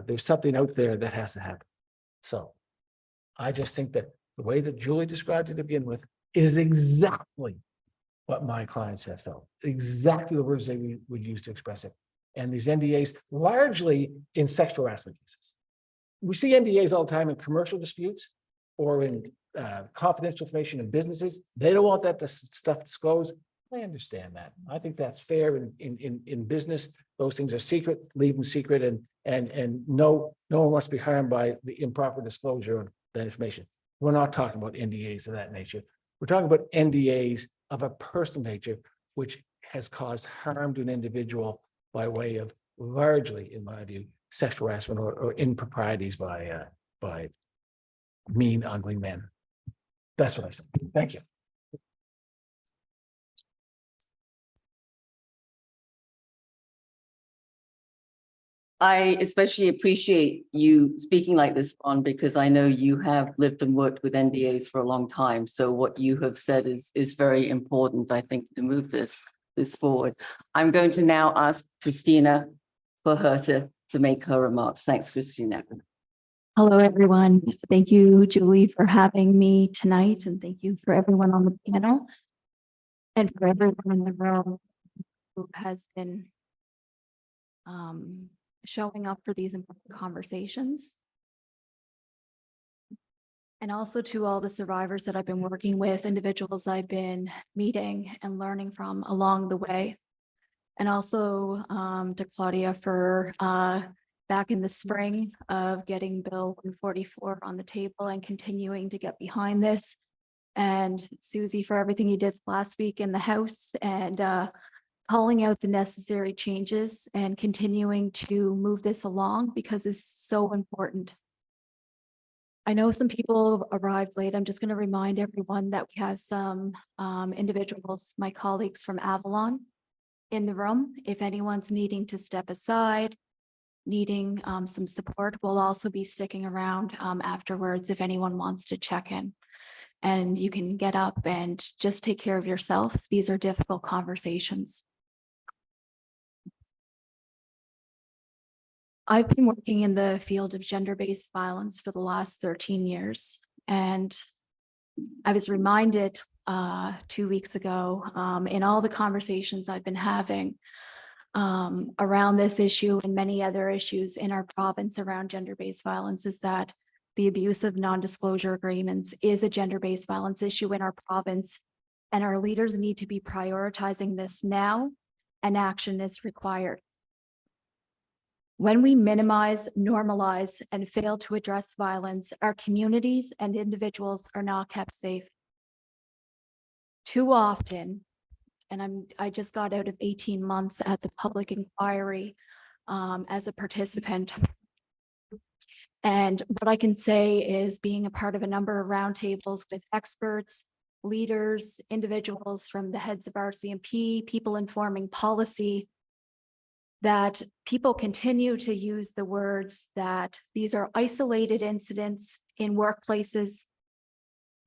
there's something out there that has to happen. So I just think that the way that Julie described it to begin with is exactly what my clients have felt, exactly the words they would use to express it. And these NDAs, largely in sexual harassment cases. We see NDAs all the time in commercial disputes or in confidential information in businesses. They don't want that stuff disclosed. I understand that. I think that's fair in business. Those things are secret, leave them secret, and no one wants to be harmed by the improper disclosure of that information. We're not talking about NDAs of that nature. We're talking about NDAs of a personal nature, which has caused harm to an individual by way of largely, in my view, sexual harassment or improprieties by mean, ugly men. That's what I said. Thank you. I especially appreciate you speaking like this, Ron, because I know you have lived and worked with NDAs for a long time. So what you have said is very important, I think, to move this forward. I'm going to now ask Kristina for her to make her remarks. Thanks, Kristina. Hello, everyone. Thank you, Julie, for having me tonight, and thank you for everyone on the panel and for everyone in the room who has been showing up for these important conversations. And also to all the survivors that I've been working with, individuals I've been meeting and learning from along the way. And also to Claudia for back in the spring of getting Bill 144 on the table and continuing to get behind this. And Suzy for everything you did last week in the House and calling out the necessary changes and continuing to move this along because it's so important. I know some people arrived late. I'm just going to remind everyone that we have some individuals, my colleagues from Avalon in the room. If anyone's needing to step aside, needing some support, we'll also be sticking around afterwards if anyone wants to check in. And you can get up and just take care of yourself. These are difficult conversations. I've been working in the field of gender-based violence for the last 13 years. And I was reminded 2 weeks ago in all the conversations I've been having around this issue and many other issues in our province around gender-based violence is that the abuse of non-disclosure agreements is a gender-based violence issue in our province, and our leaders need to be prioritizing this now, and action is required. When we minimize, normalize, and fail to address violence, our communities and individuals are not kept safe. Too often, and I just got out of 18 months at the public inquiry as a participant. And what I can say is being a part of a number of roundtables with experts, leaders, individuals from the heads of RCMP, people informing policy, that people continue to use the words that these are isolated incidents in workplaces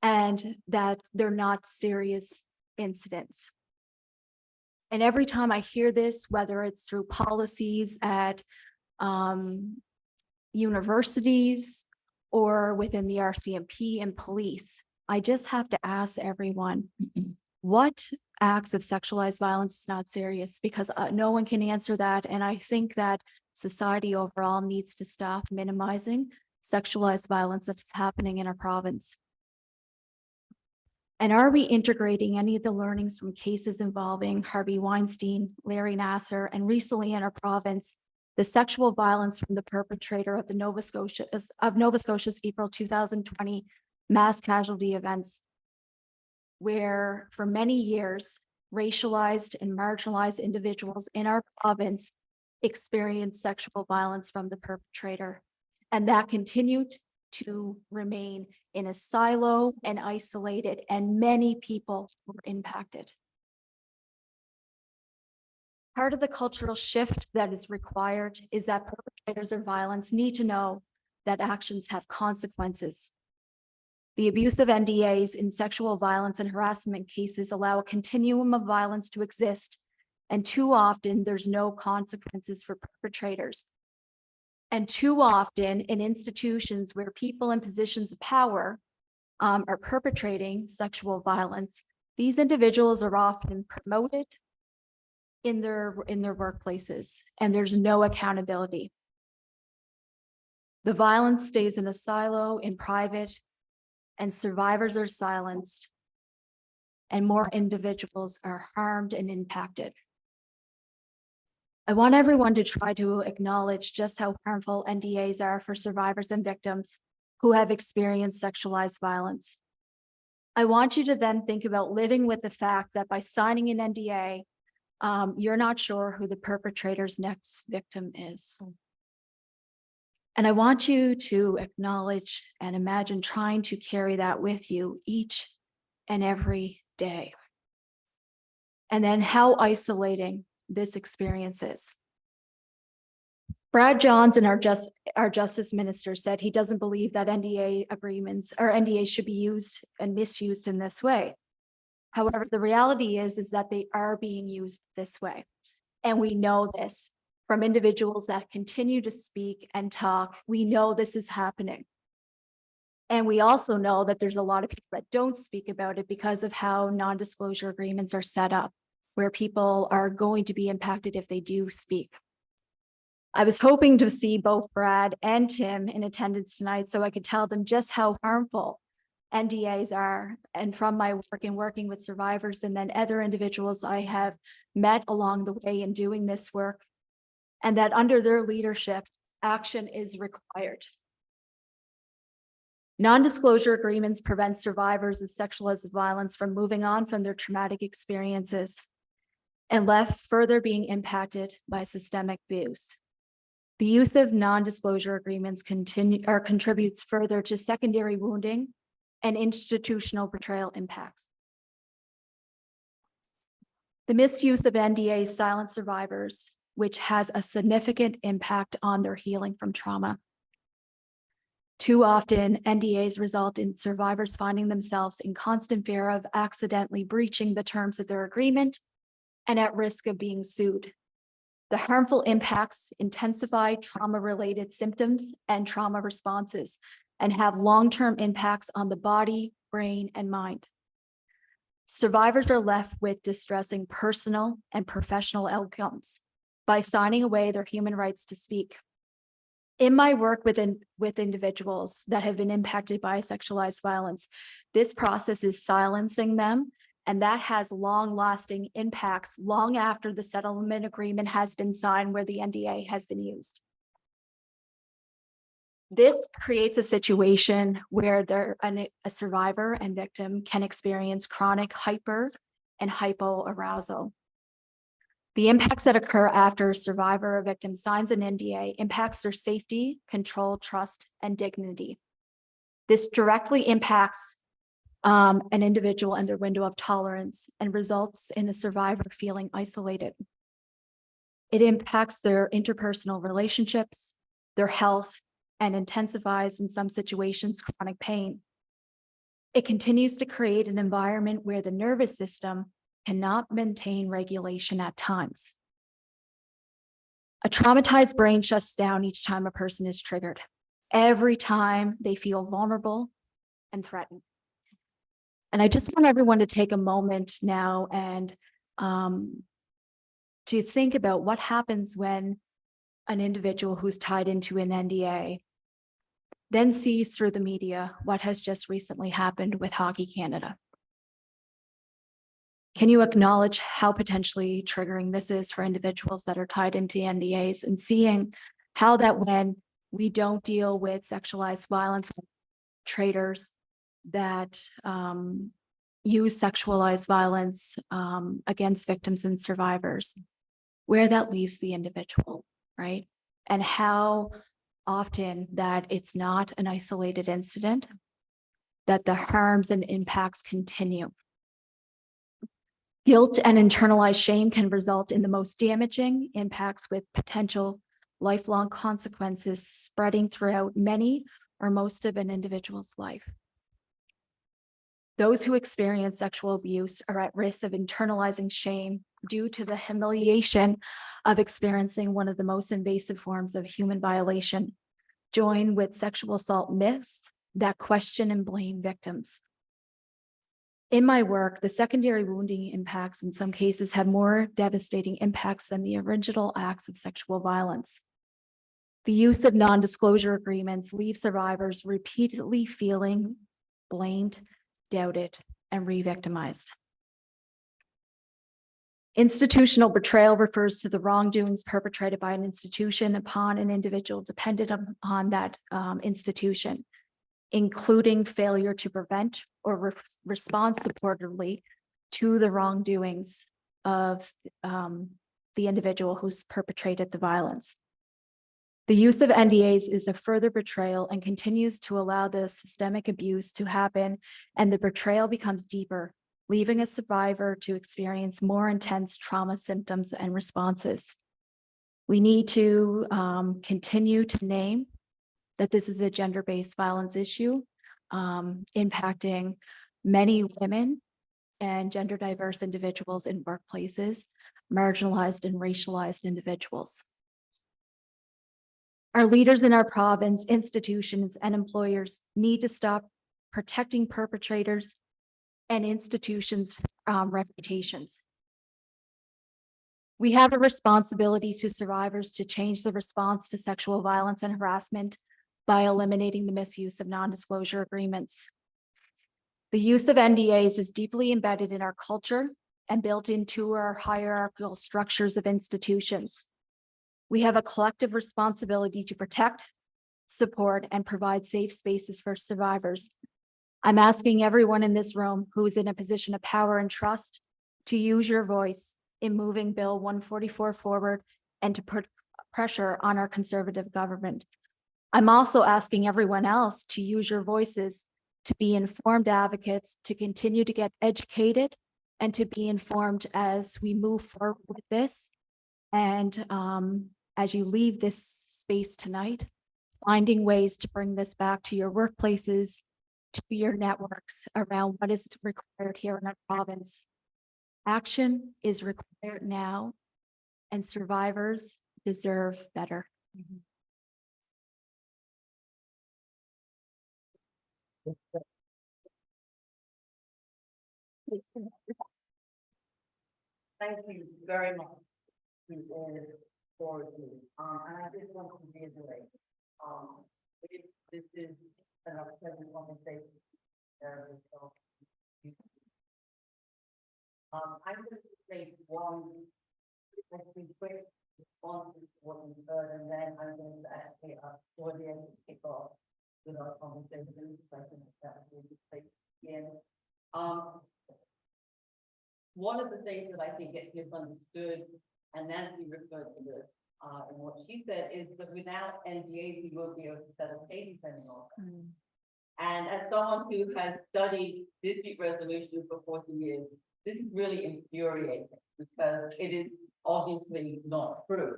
and that they're not serious incidents. And every time I hear this, whether it's through policies at universities or within the RCMP and police, I just have to ask everyone, what acts of sexualized violence is not serious? Because no one can answer that. And I think that society overall needs to stop minimizing sexualized violence that's happening in our province. And are we integrating any of the learnings from cases involving Harvey Weinstein, Larry Nassar, and recently in our province, the sexual violence from the perpetrator of the Nova Scotia's April 2020 mass casualty events, where for many years, racialized and marginalized individuals in our province experienced sexual violence from the perpetrator, and that continued to remain in a silo and isolated, and many people were impacted. Part of the cultural shift that is required is that perpetrators of violence need to know that actions have consequences. The abuse of NDAs in sexual violence and harassment cases allow a continuum of violence to exist, and too often there's no consequences for perpetrators. And too often in institutions where people in positions of power are perpetrating sexual violence, these individuals are often promoted in their workplaces, and there's no accountability. The violence stays in a silo in private, and survivors are silenced, and more individuals are harmed and impacted. I want everyone to try to acknowledge just how harmful NDAs are for survivors and victims who have experienced sexualized violence. I want you to then think about living with the fact that by signing an NDA, you're not sure who the perpetrator's next victim is. And I want you to acknowledge and imagine trying to carry that with you each and every day. And then how isolating this experience is. Brad Johns and our justice minister said he doesn't believe that NDA agreements or NDAs should be used and misused in this way. However, the reality is that they are being used this way. And we know this from individuals that continue to speak and talk. We know this is happening. And we also know that there's a lot of people that don't speak about it because of how non-disclosure agreements are set up, where people are going to be impacted if they do speak. I was hoping to see both Brad and Tim in attendance tonight so I could tell them just how harmful NDAs are. And from my work in working with survivors and then other individuals I have met along the way in doing this work, and that under their leadership, action is required. Non-disclosure agreements prevent survivors of sexual violence from moving on from their traumatic experiences and left further being impacted by systemic abuse. The use of non-disclosure agreements contributes further to secondary wounding and institutional betrayal impacts. The misuse of NDAs silence survivors, which has a significant impact on their healing from trauma. Too often, NDAs result in survivors finding themselves in constant fear of accidentally breaching the terms of their agreement and at risk of being sued. The harmful impacts intensify trauma-related symptoms and trauma responses and have long-term impacts on the body, brain, and mind. Survivors are left with distressing personal and professional outcomes by signing away their human rights to speak. In my work with individuals that have been impacted by sexualized violence, this process is silencing them, and that has long-lasting impacts long after the settlement agreement has been signed where the NDA has been used. This creates a situation where a survivor and victim can experience chronic hyper and hypoarousal. The impacts that occur after a survivor or victim signs an NDA impacts their safety, control, trust, and dignity. This directly impacts an individual and their window of tolerance and results in a survivor feeling isolated. It impacts their interpersonal relationships, their health, and intensifies in some situations chronic pain. It continues to create an environment where the nervous system cannot maintain regulation at times. A traumatized brain shuts down each time a person is triggered, every time they feel vulnerable and threatened. And I just want everyone to take a moment now and to think about what happens when an individual who's tied into an NDA then sees through the media what has just recently happened with Hockey Canada. Can you acknowledge how potentially triggering this is for individuals that are tied into NDAs, and seeing how that when we don't deal with sexualized violence perpetrators that use sexualized violence against victims and survivors, where that leaves the individual, right? And how often that it's not an isolated incident, that the harms and impacts continue. Guilt and internalized shame can result in the most damaging impacts with potential lifelong consequences spreading throughout many or most of an individual's life. Those who experience sexual abuse are at risk of internalizing shame due to the humiliation of experiencing one of the most invasive forms of human violation, joined with sexual assault myths that question and blame victims. In my work, the secondary wounding impacts in some cases have more devastating impacts than the original acts of sexual violence. The use of non-disclosure agreements leaves survivors repeatedly feeling blamed, doubted, and re-victimized. Institutional betrayal refers to the wrongdoings perpetrated by an institution upon an individual dependent upon that institution, including failure to prevent or respond supportively to the wrongdoings of the individual who's perpetrated the violence. The use of NDAs is a further betrayal and continues to allow the systemic abuse to happen, and the betrayal becomes deeper, leaving a survivor to experience more intense trauma symptoms and responses. We need to continue to name that this is a gender-based violence issue impacting many women and gender diverse individuals in workplaces, marginalized and racialized individuals. Our leaders in our province, institutions, and employers need to stop protecting perpetrators and institutions' reputations. We have a responsibility to survivors to change the response to sexual violence and harassment by eliminating the misuse of non-disclosure agreements. The use of NDAs is deeply embedded in our culture and built into our hierarchical structures of institutions. We have a collective responsibility to protect, support, and provide safe spaces for survivors. I'm asking everyone in this room who is in a position of power and trust to use your voice in moving Bill 144 forward and to put pressure on our Conservative government. I'm also asking everyone else to use your voices to be informed advocates, to continue to get educated, and to be informed as we move forward with this. And as you leave this space tonight, finding ways to bring this back to your workplaces, to your networks around what is required here in our province. Action is required now, and survivors deserve better. Thank you very much. For you. And I just want to reiterate, this is an upsetting conversation. I'm going to say one, quick response to what we heard, and then I'm going to actually ask Claudia to kick off with our conversation. I think that will be again. One of the things that I think gets misunderstood, and Nancy referred to this in what she said, is that without NDAs, we won't be able to settle cases anymore. And as someone who has studied dispute resolution for 40 years, this is really infuriating because it is obviously not true.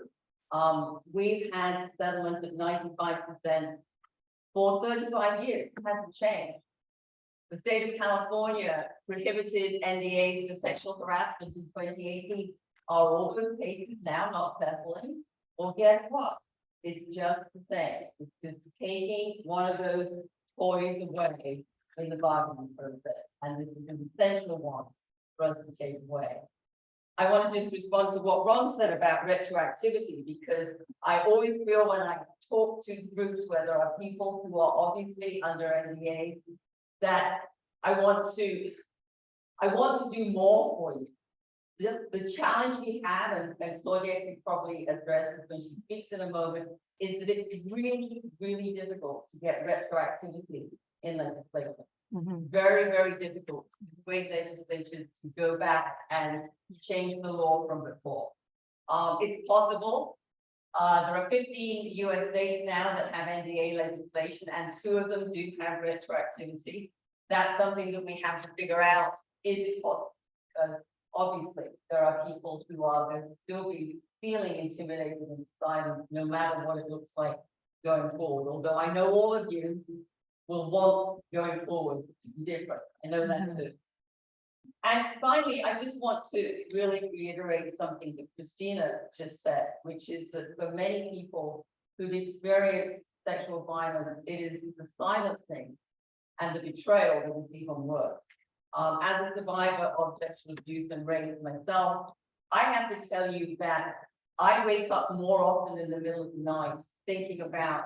We've had settlements at 95% for 35 years. It hasn't changed. The state of California prohibited NDAs for sexual harassment in 2018. Are all those cases now not settling? Well, guess what? It's just the same. It's just taking one of those toys away in the bargaining process. And this is an essential one for us to take away. I want to just respond to what Ron said about retroactivity, because I always feel when I talk to groups where there are people who are obviously under NDAs, that I want to do more for you. The challenge we have, and Claudia can probably address this when she speaks in a moment, is that it's really, really difficult to get retroactivity in legislation. Very, very difficult to persuade legislatures to go back and change the law from before. It's possible. There are 15 US states now that have NDA legislation, and 2 of them do have retroactivity. That's something that we have to figure out. Is it possible? Because obviously there are people who are going to still be feeling intimidated and silent, no matter what it looks like going forward. Although I know all of you will want going forward to be different. I know that too. And finally, I just want to really reiterate something that Kristina just said, which is that for many people who've experienced sexual violence, it is the silencing and the betrayal that is even worse. As a survivor of sexual abuse and rape myself, I have to tell you that I wake up more often in the middle of the night thinking about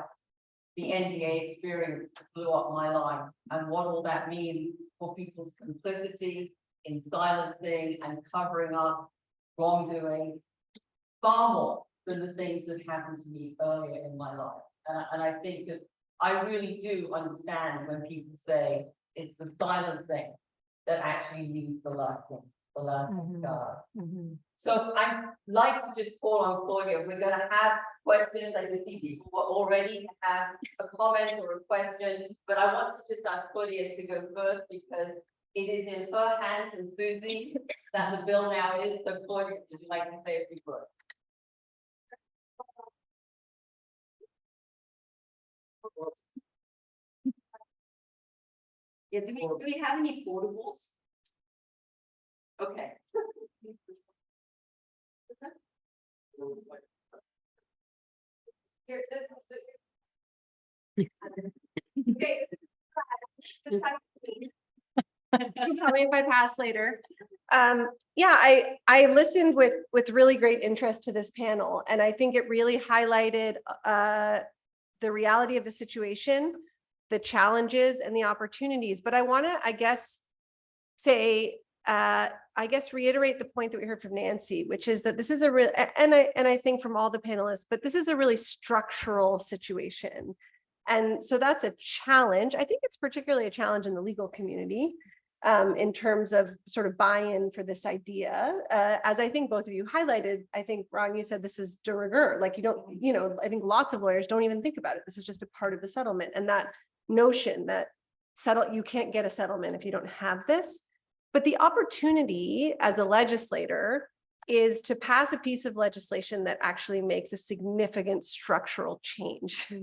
the NDA experience that blew up my life and what all that means for people's complicity in silencing and covering up wrongdoing, far more than the things that happened to me earlier in my life. And I think that I really do understand when people say it's the silencing that actually leaves the lasting scar. So I'd like to just call on Claudia. We're going to have questions. I can see people who already have a comment or a question, but I want to just ask Claudia to go first because it is in her hands and Suzy that the bill now is. So Claudia, would you like to say a few words? Yeah, do we have any portables? Okay. Here, okay. Tell me if I pass later. Yeah, I listened with really great interest to this panel, and I think it really highlighted the reality of the situation, the challenges and the opportunities. But I want to, I guess, say, reiterate the point that we heard from Nancy, which is that this is a real, and I think from all the panelists, but this is a really structural situation. And so that's a challenge. I think it's particularly a challenge in the legal community in terms of sort of buy-in for this idea. As I think both of you highlighted, I think, Ron, you said this is de rigueur. Like you don't, I think lots of lawyers don't even think about it. This is just a part of the settlement. And that notion that you can't get a settlement if you don't have this. But the opportunity as a legislator is to pass a piece of legislation that actually makes a significant structural change.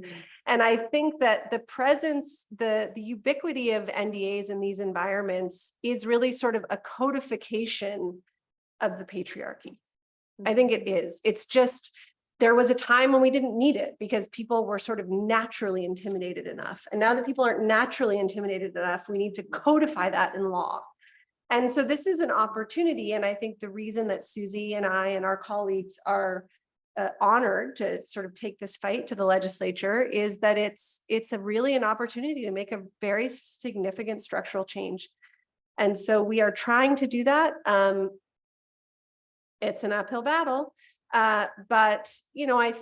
And I think that the presence, the ubiquity of NDAs in these environments is really sort of a codification of the patriarchy. I think it is. It's just, there was a time when we didn't need it because people were sort of naturally intimidated enough. And now that people aren't naturally intimidated enough, we need to codify that in law. And so this is an opportunity. And I think the reason that Suzy and I and our colleagues are honored to sort of take this fight to the legislature is that it's really an opportunity to make a very significant structural change. And so we are trying to do that. It's an uphill battle, but I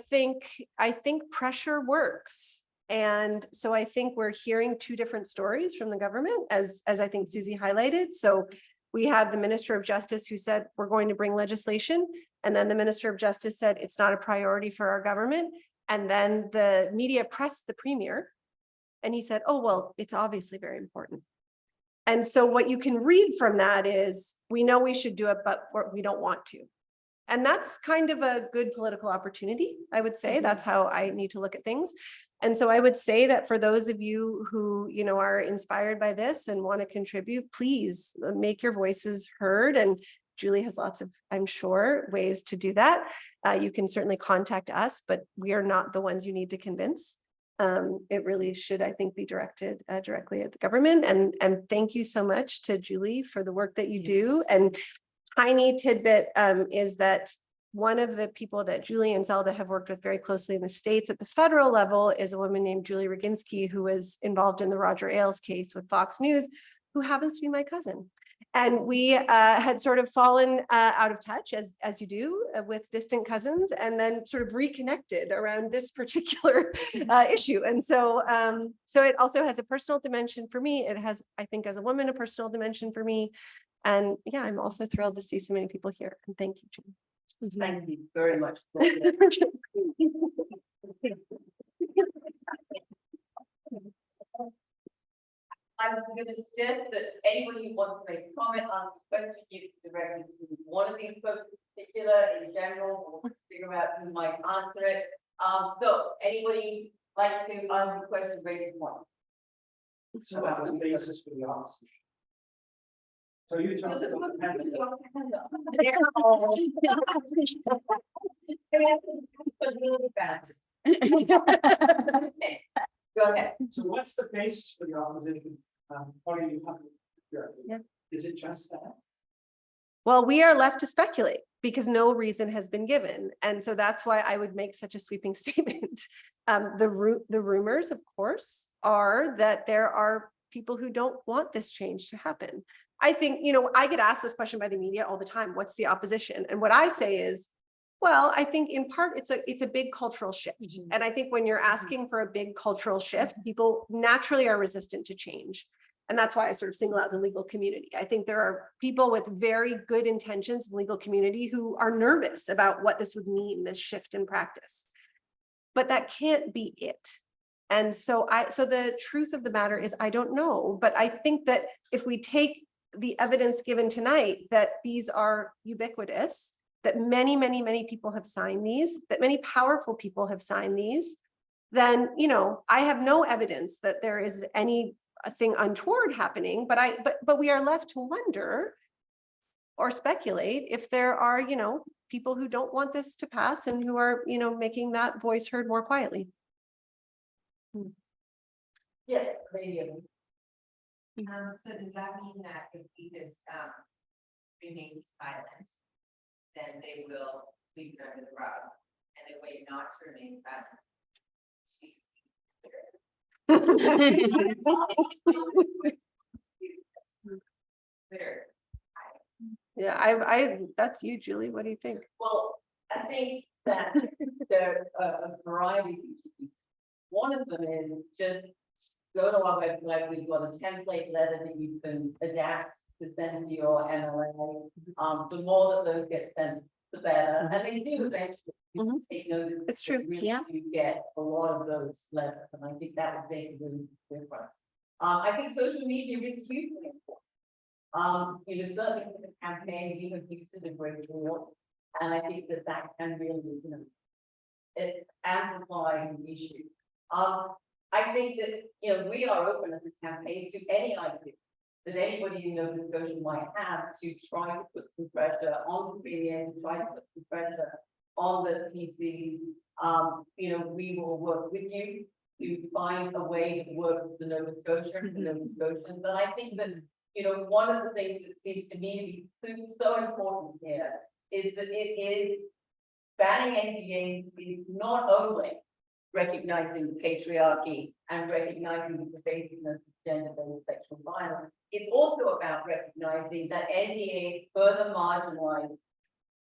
think pressure works. And so I think we're hearing two different stories from the government, as I think Suzy highlighted. So we have the Minister of Justice who said, we're going to bring legislation. And then the Minister of Justice said, it's not a priority for our government. And then the media pressed the Premier and he said, oh, well, it's obviously very important. And so what you can read from that is, we know we should do it, but we don't want to. And that's kind of a good political opportunity, I would say. That's how I need to look at things. And so I would say that for those of you who, are inspired by this and want to contribute, please make your voices heard. And Julie has lots of, I'm sure, ways to do that. You can certainly contact us, but we are not the ones you need to convince. It really should, I think, be directed directly at the government. And thank you so much to Julie for the work that you do. And tiny tidbit is that one of the people that Julie and Zelda have worked with very closely in the States at the federal level is a woman named Julie Roginski, who was involved in the Roger Ailes case with Fox News, who happens to be my cousin. And we had sort of fallen out of touch, as you do with distant cousins, and then sort of reconnected around this particular issue. And so, so it also has a personal dimension for me. It has, I think, as a woman, a personal dimension for me. And yeah, I'm also thrilled to see so many people here. And thank you, Julie. Thank you very much. I'm going to suggest that anybody who wants to make a comment on the question, you can direct it to one of these folks in particular, in general, we'll figure out who might answer it. So anybody like to answer the question, raise your hand. So that's the basis for the answer. So you talk Go ahead. So what's the basis for the opposition? What do you have? Yeah. Is it just that? Well, we are left to speculate because no reason has been given. And so that's why I would make such a sweeping statement. The rumors, of course, are that there are people who don't want this change to happen. I think, I get asked this question by the media all the time. What's the opposition? And what I say is, well, I think in part it's a big cultural shift. Mm-hmm. And I think when you're asking for a big cultural shift, people naturally are resistant to change. And that's why I sort of single out the legal community. I think there are people with very good intentions in the legal community who are nervous about what this would mean, this shift in practice. But that can't be it. And so the truth of the matter is, I don't know, but I think that if we take the evidence given tonight that these are ubiquitous, that many, many, many people have signed these, that many powerful people have signed these, then, you know, I have no evidence that there is anything untoward happening, but we are left to wonder or speculate if there are, you know, people who don't want this to pass and who are, you know, making that voice heard more quietly. Yes, maybe. So does that mean that if we just, remain silent, then they will sweep it under the rug, and the way not to remain silent? Twitter. Yeah, that's you, Julie. What do you think? Well, I think that there are a variety of issues. One of them is just go to our website, we've got a template letter that you can adapt to send to your MLA. The more that those get sent, the better, and they do eventually take notice. It's true, Really yeah. do get a lot of those letters, and I think that would make a really big difference. I think social media is hugely important. You know, certainly for the campaign, we have used it a great deal, and I think that that can really, you know, it amplifies the issue. I think that, you know, we are open as a campaign to any idea that anybody in Nova Scotia might have to try to put some pressure on the premier, to try to put some pressure on the PC. You know, we will work with you to find a way that works for Nova Scotia and for Nova Scotians. And I think that, you know, one of the things that seems to me to be so important here is that it is banning NDAs is not only recognizing the patriarchy and recognizing the pervasiveness of gender-based sexual violence. It's also about recognizing that NDAs further marginalize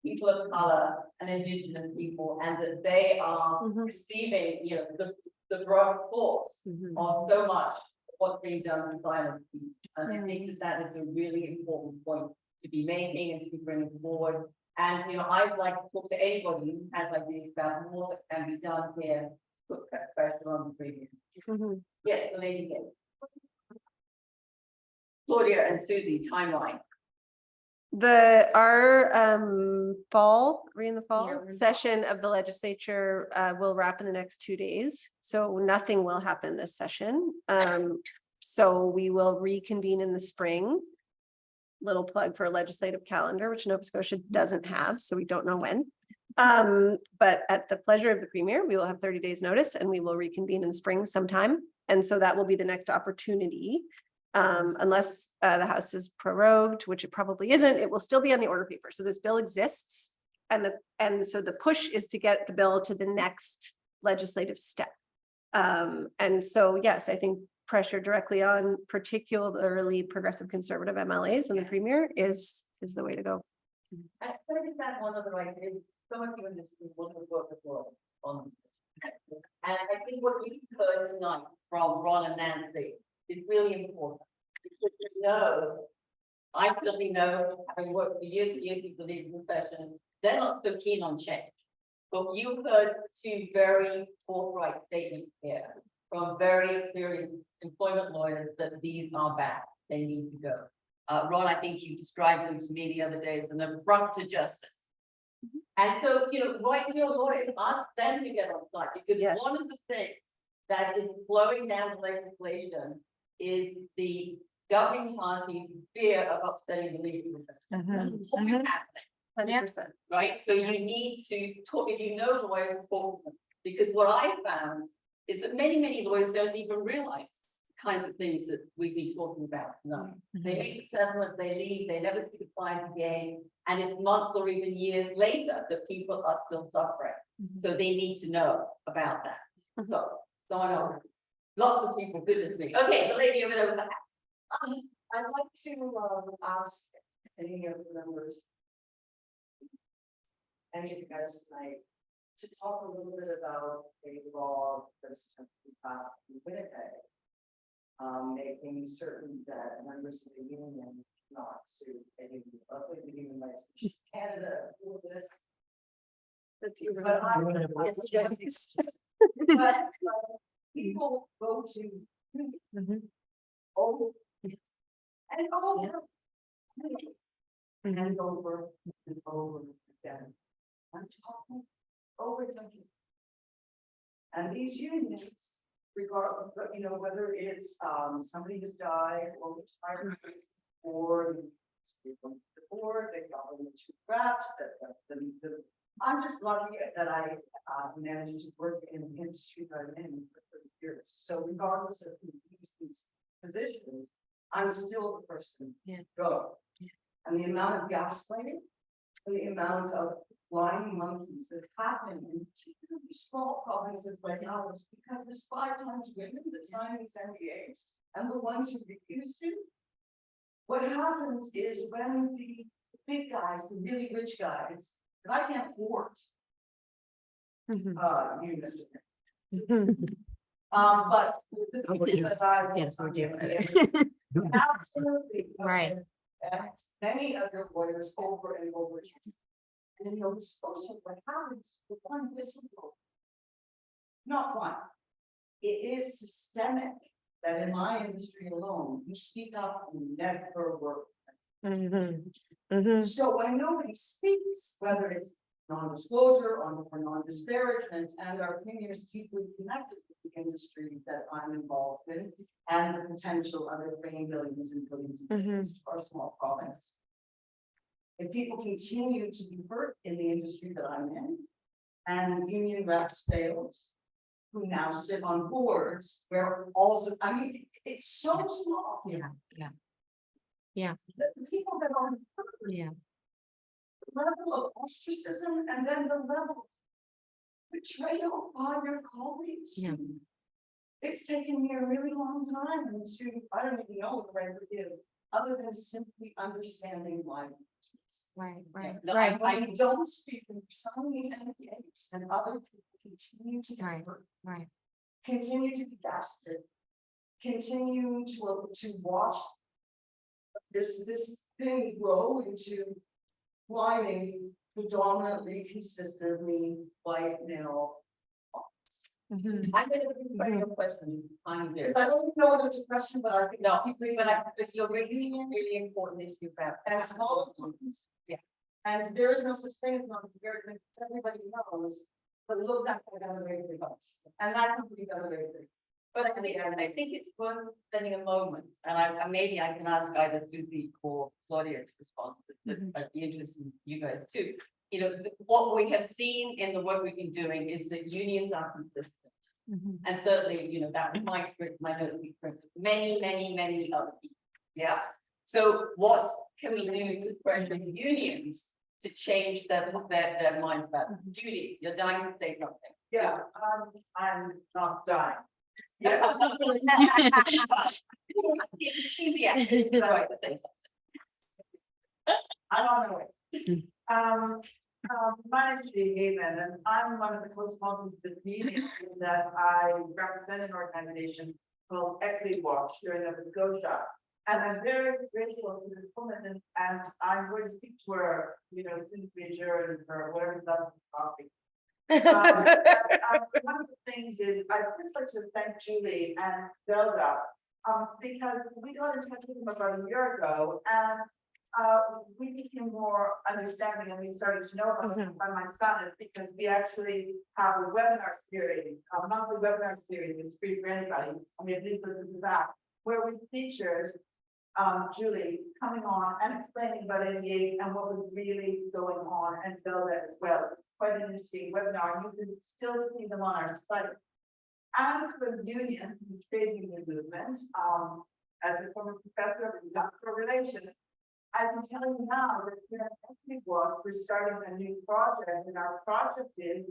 people of color and Indigenous people, and that they are receiving, you know, the brunt force of so much of what's being done to silence people. And I think that that is a really important point to be making and to be bringing forward. And, you know, I'd like to talk to anybody who has ideas about more that can be done here. Put pressure on the previous. Yes, the lady here. Claudia and Susie, timeline. Our fall, are we in the fall? Yeah, we're in Session of the legislature will wrap in the next 2 days. So nothing will happen this session. So we will reconvene in the spring. Little plug for a legislative calendar, which Nova Scotia doesn't have, so we don't know when. But at the pleasure of the premier, we will have 30 days notice and we will reconvene in spring sometime. And so that will be the next opportunity. Unless the House is prorogued, which it probably isn't, it will still be on the order paper. So this bill exists. And so the push is to get the bill to the next legislative step. And so, yes, I think pressure directly on particularly progressive conservative MLAs and the premier is the way to go. I started that one other idea. Some of you in this group will have worked as well on. And I think what you heard tonight from Ron and Nancy is really important. Because you know, I certainly know, having worked for years and years in the legal profession, they're not so keen on change. But you heard two very forthright statements here from very experienced employment lawyers that these are bad. They need to go. Ron, I think you described them to me the other day as an affront to justice. And so, you know, write to your lawyers, ask them to get on side, because one of the things that is flowing down the legislation is the governing party's fear of upsetting the legal profession. That's always happening. 100%. Right? So you need to talk, if you know lawyers, talk to them. Because what I found is that many lawyers don't even realize the kinds of things that we've been talking about tonight. They make the settlement, they leave, they never see the client again, and it's months or even years later that people are still suffering. So they need to know about that. So someone else, lots of people, goodness me. Okay, the lady over there with the hat. I'd like to ask any of the members, any of you guys tonight, to talk a little bit about a law that's passed in Winnipeg, making certain that members of the union not sue any of the human rights in Canada for this. That's you. But people go to over and over and over and over again. I'm talking over again. And these these unions, regardless, whether it's, somebody has died or retired, or the board, they got the two reps, I'm just lucky that I managed to work in the industry that I'm in for 30 years. So regardless of who leaves these positions, I'm still the person to go. And the amount of gaslighting, and the amount of flying monkeys that happen in particularly small provinces like ours, because there's 5 times women that sign these NDAs, and the ones who refuse to. What happens is when the big guys, the really rich guys, that I can't afford, you, Mr. But the people that I. Yes, we're doing Absolutely. Right. And many of your lawyers over and over again. And in Nova Scotia, what happens with one whistleblower? Not one. It is systemic that in my industry alone, you speak up and never work. So when nobody speaks, whether it's non-disclosure or non-disparagement, and our premiers deeply connected with the industry that I'm involved in, and the potential of it bringing billions and billions of dollars to our small province. If people continue to be hurt in the industry that I'm in, and union reps failed, who now sit on boards where also, I mean, it's so small. The people that are hurt, the level of ostracism, and then the level of betrayal by your colleagues. It's taken me a really long time to, I don't even know what I would do, other than simply understanding why. I don't speak for some of these NDAs, and other people continue to get hurt, continue to be gasted, continue to watch this thing grow into lining predominantly, consistently white male. I'm going to bring a question. I don't know whether it's a question, but I think no. But you're raising a really important issue about and small ones. And there is no such thing as non-disparagement. Everybody knows, but look at the other way they go, and that can be the other way. But I think it's worth spending a moment, and maybe I can ask either Suzy or Claudia to respond to this. I'd be interested in you guys too. What we have seen in the work we've been doing is that unions are consistent. And certainly, that was my experience, my own experience, many other people. Yeah. So what can we do to pressure unions to change their mindset? Judy, you're dying to say something. Yeah, I'm not dying. Yeah. It's easier. It's the right to say something. I don't know it. My name is Judy Haven, and I'm one of the co-sponsors of this meeting that I represent an organization called Equity Watch here in Nova Scotia. And I'm very grateful to this woman, and I'm going to speak to her, since we adjourn or whatever that's coffee. One of the things is I just like to thank Julie and Zelda because we got in touch with them about a year ago, and we became more understanding, and we started to know about it by my son, is because we actually have a webinar series, a monthly webinar series that's free for anybody, and we have leaflets to that, where we featured Julie coming on and explaining about NDAs and what was really going on, and Zelda as well. It's quite an interesting webinar, and you can still see them on our site. As for the union, the trade union movement, as a former professor of industrial relations, I can tell you now that here at Equity Watch, we're starting a new project, and our project is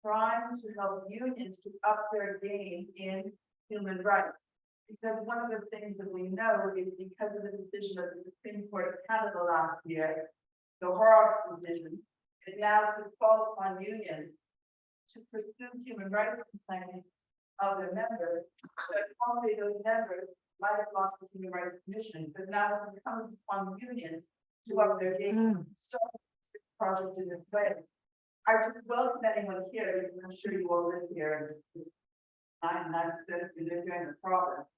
trying to help unions to up their game in human rights. Because one of the things that we know is because of the decision of the Supreme Court of Canada last year, the Harassment decision, it now could call upon unions to pursue human rights complaints of their members, but only those members might have lost the Human Rights Commission, but now it's incumbent upon unions to up their game. Start this project in this way. I just welcome anyone here, because I'm sure you all live here, and 99% of you live here in the province.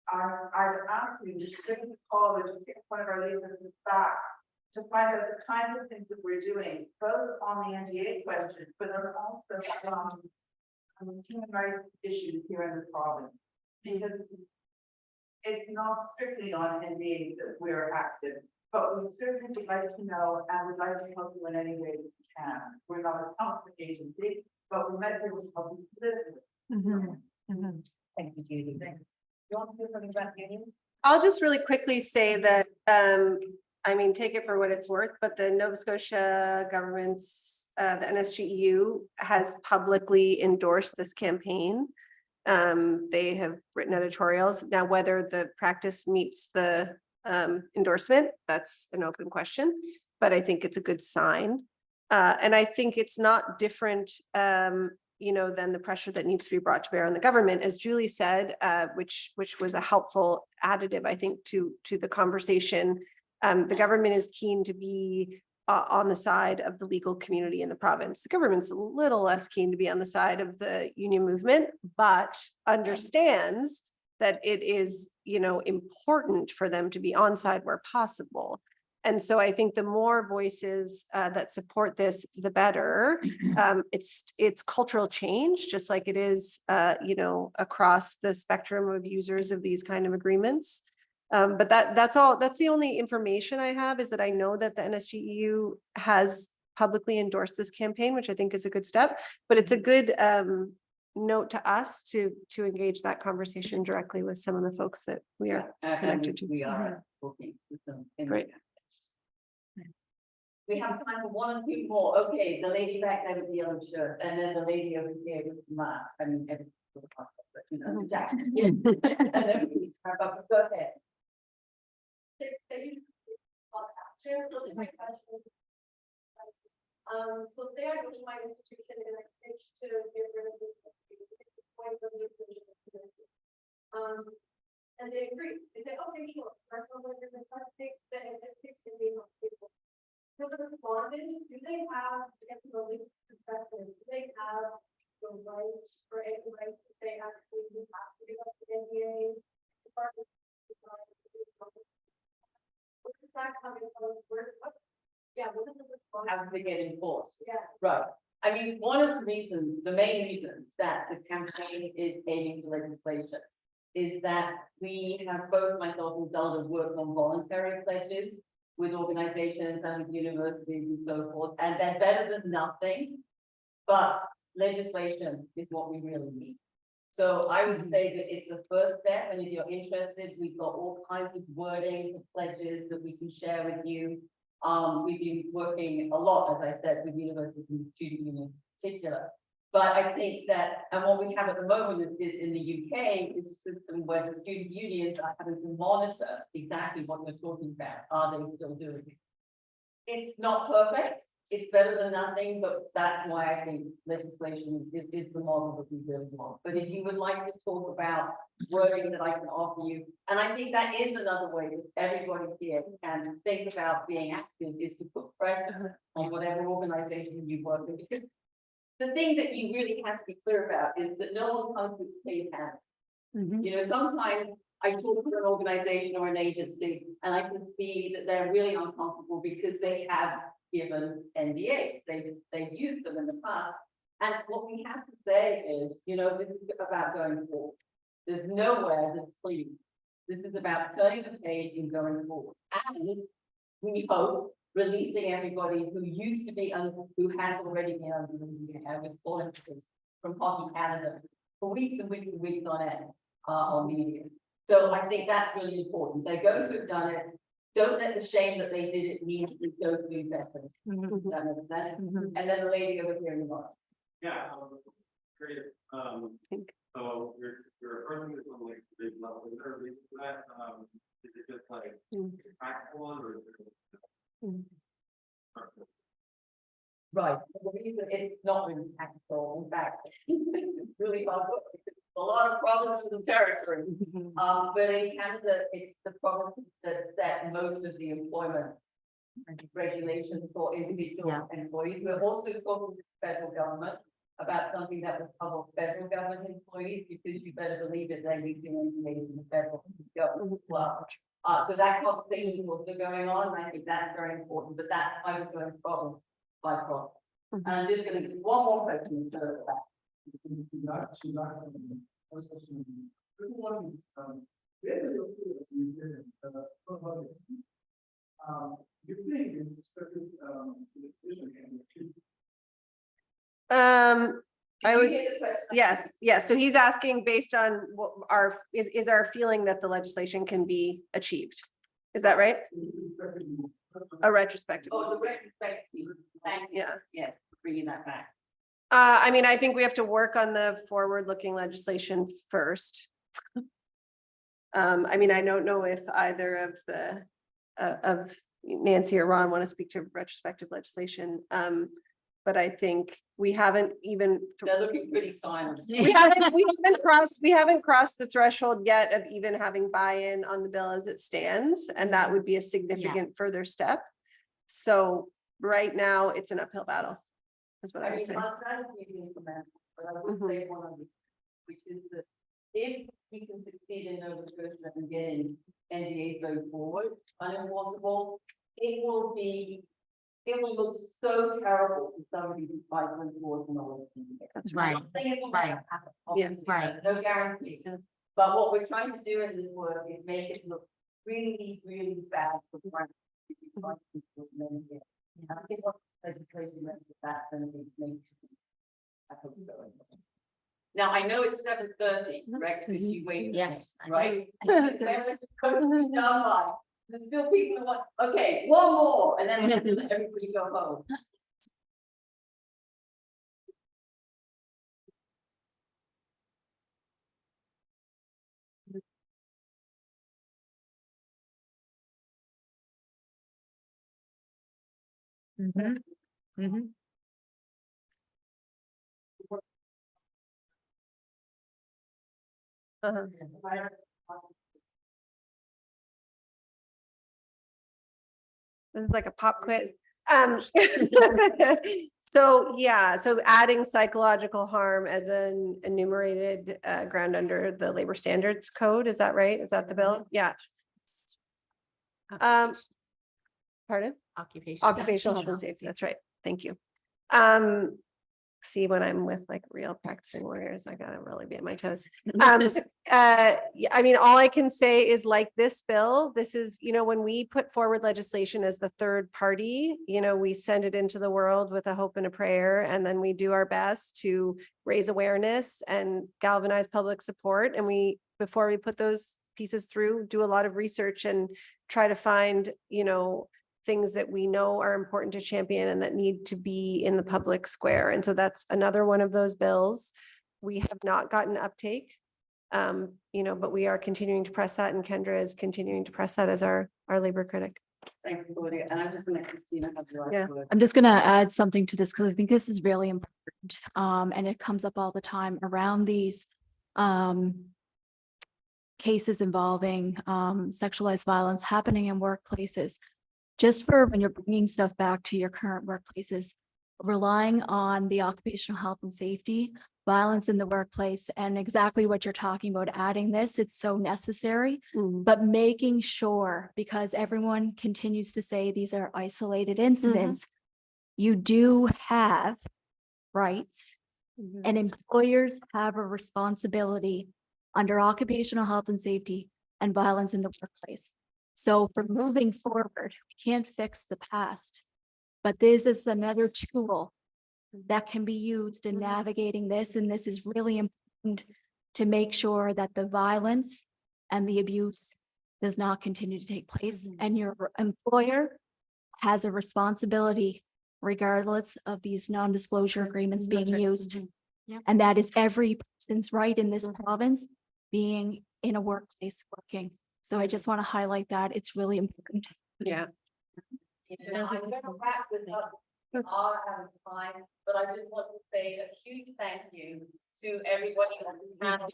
I'd ask you to give us a call or to get one of our leaders back to find out the kinds of things that we're doing, both on the NDA question, but also human rights issues here in the province. Because it's not strictly on NDAs that we're active, but we certainly would like to know and would like to help you in any way that we can. We're not a council agency, but we might be able to help you politically. Thank you, Judy. You want to do something about union? I'll just really quickly say that, I mean, take it for what it's worth, but the Nova Scotia government's, the NSGEU has publicly endorsed this campaign. They have written editorials. Now, whether the practice meets the endorsement, that's an open question, but I think it's a good sign. And I think it's not different, you know, than the pressure that needs to be brought to bear on the government, as Julie said, which was a helpful additive, I think, to the conversation. The government is keen to be on the side of the legal community in the province. The government's a little less keen to be on the side of the union movement, but understands that it is, you know, important for them to be on side where possible. And so I think the more voices that support this, the better. It's cultural change, just like it is, you know, across the spectrum of users of these kind of agreements. But that's all. That's the only information I have, is that I know that the NSGEU has publicly endorsed this campaign, which I think is a good step. But it's a good note to us to engage that conversation directly with some of the folks that we are connected to. We are working with them. Great. We have time for one or two more. Okay, the lady back there with the yellow shirt, and then the lady over here with the mask. I mean, every, but you know, the jacket. And then we wrap up. Go ahead. So they are doing my institution and I pitch to get rid of this. And they agree. They say, okay, sure. Let's take the name of people. So the respondents, do they have, perspective, do they have the right or any right to say actually we have to give up the NDA? Where is that coming from? Yeah, what is the response? How do they get enforced? Yeah. Right. I mean, one of the reasons, the main reason that the campaign is aiming for legislation is that we have, both myself and Zelda, worked on voluntary pledges with organizations and with universities and so forth, and they're better than nothing, but legislation is what we really need. So I would say that it's the first step, and if you're interested, we've got all kinds of wording for pledges that we can share with you. We've been working a lot, as I said, with universities and student unions in particular. But I think that, and what we have at the moment is in the UK is a system where the student unions are having to monitor exactly what we're talking about. Are they still doing it? It's not perfect. It's better than nothing, but that's why I think legislation is the model that we really want. But if you would like to talk about wording that I can offer you, and I think that is another way that everybody here can think about being active, is to put pressure on whatever organization you work in. Because the thing that you really have to be clear about is that no one comes with clean hands. You know, sometimes I talk to an organization or an agency and I can see that they're really uncomfortable because they have given NDAs, they've used them in the past. And what we have to say is, you know, this is about going forward. There's nowhere that's clean. This is about turning the page and going forward. And we hope releasing everybody who used to be under, who has already been under the NDA. I was calling from Hockey Canada for weeks and weeks and weeks on end on media. So I think that's really important. They're going to have done it. Don't let the shame that they did it mean to go to investment. That makes sense. And then the lady over here in the bottom. Yeah, great. So you're referring to some like big level. Is there a reason for that? Is it just like practical one or? Right. The reason it's not really tactical, in fact, it's really hard work. A lot of provinces and territories. But in Canada, it's the provinces that set most of the employment regulations for individual employees. We're also talking to the federal government about something that will cover federal government employees, because you better believe that they're using information in the federal government as well. So that conversation is also going on, and I think that's very important, but that's how we're going problem by problem. And I'm just going to do one more question to that. I Did you would, hear the question? yes. So he's asking based on what is our feeling that the legislation can be achieved? Is that right? A retrospective. Oh, the retrospective, thank you. Yeah. Yes, for bringing that back. I mean, I think we have to work on the forward-looking legislation first. I mean, I don't know if either of the, of Nancy or Ron want to speak to retrospective legislation. But I think we haven't even. They're looking pretty silent. We haven't crossed the threshold yet of even having buy-in on the bill as it stands, and that would be a significant further step. So right now, it's an uphill battle, is what I I would mean, say. our strategy is implemented, but I would say one of the, which is that if we can succeed in Nova Scotia and getting NDAs go forward, unenforceable, it will look so terrible for somebody who tries to enforce an order. That's right. I'm not saying it will Right. never happen, Yeah. obviously, Right. no guarantee. But what we're trying to do in this work is make it look really, really bad for the right. I think what legislation that's going to be made. I hope so. Now, I know it's 7:30, correct, because you waited. Yes. Right? Where was it supposed to be done by? There's still people who want, okay, one more, and then we have to let everybody go home. Mhm. Mhm. Uh-huh. This is like a pop quiz. So, yeah, so adding psychological harm as an enumerated ground under the labor standards code, is that right? Is that the bill? Yeah. Pardon? Occupational health and safety, that's right. Thank you. See, when I'm with like real practicing lawyers, I gotta really be at my toes. Yeah, I mean, all I can say is like this bill, this is, when we put forward legislation as the third party, we send it into the world with a hope and a prayer, and then we do our best to raise awareness and galvanize public support. And before we put those pieces through, do a lot of research and try to find, things that we know are important to champion and that need to be in the public square. And so that's another one of those bills. We have not gotten uptake, but we are continuing to press that, and Kendra is continuing to press that as our labor critic. Thanks, Claudia, and I'm just gonna let Kristina have the Yeah. last word. I'm just gonna add something to this because I think this is really important. And it comes up all the time around these cases involving sexualized violence happening in workplaces. Just for when you're bringing stuff back to your current workplaces, relying on the occupational health and safety, violence in the workplace, and exactly what you're talking about, adding this, it's so necessary, but making sure, because everyone continues to say these are isolated incidents, you do have rights, and employers have a responsibility under occupational health and safety and violence in the workplace. So for moving forward, we can't fix the past, but this is another tool that can be used in navigating this. And this is really important to make sure that the violence and the abuse does not continue to take place. And your employer has a responsibility regardless of these non-disclosure agreements being used. And that is every person's right in this province being in a workplace working. So I just want to highlight that. It's really important. Yeah. I'm gonna wrap this up. We are out of time, but I just want to say a huge thank you to everybody on this panel.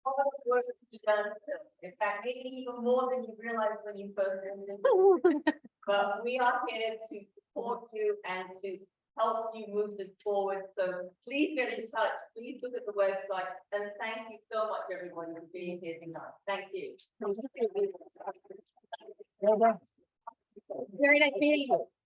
All of the work that you've done, in fact, maybe even more than you realized when you first listened. But we are here to support you and to help you move this forward. So please get in touch. Please look at the website. And thank you so much, everyone, for being here tonight. Thank you. Very nice meeting you.